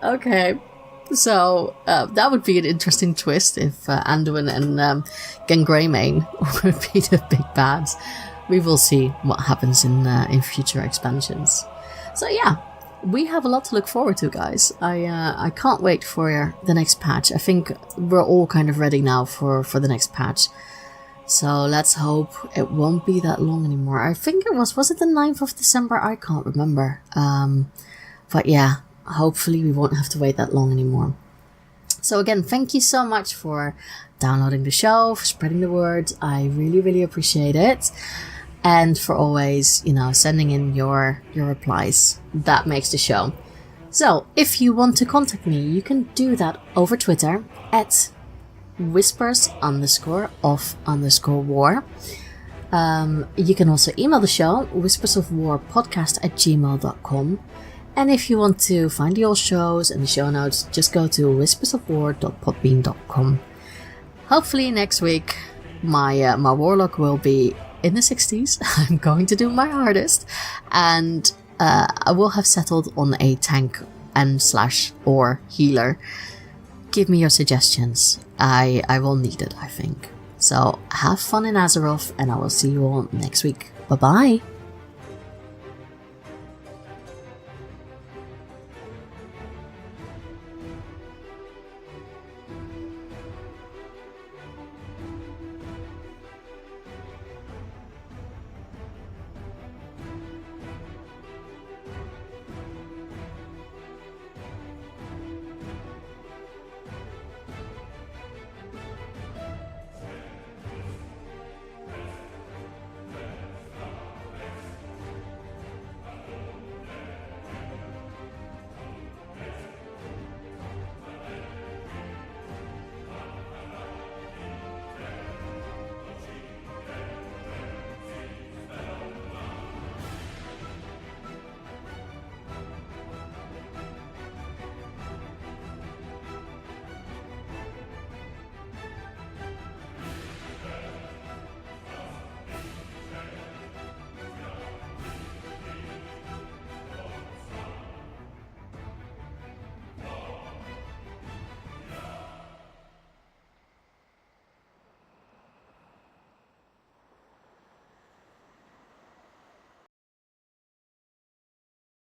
So, that would be an interesting twist if Anduin and Greymane would be the big bads. We will see what happens in future expansions. So yeah, we have a lot to look forward to, guys. I can't wait for the next patch. I think we're all kind of ready now for the next patch. So let's hope it won't be that long anymore. I think it was it the 9th of December? I can't remember. But yeah, hopefully we won't have to wait that long anymore. So again, thank you so much for downloading the show, for spreading the word. I really, really appreciate it. And for always, sending in your replies. That makes the show. So, if you want to contact me, you can do that over Twitter at whispers_of_war. You can also email the show, whispersofwarpodcast@gmail.com. And if you want to find the old shows and the show notes, just go to whispersofwar.podbean.com. Hopefully next week, my warlock will be in the 60s. I'm going to do my hardest, and I will have settled on a tank and /or healer. Give me your suggestions. I will need it, I think. So have fun in Azeroth, and I will see you all next week. Bye bye.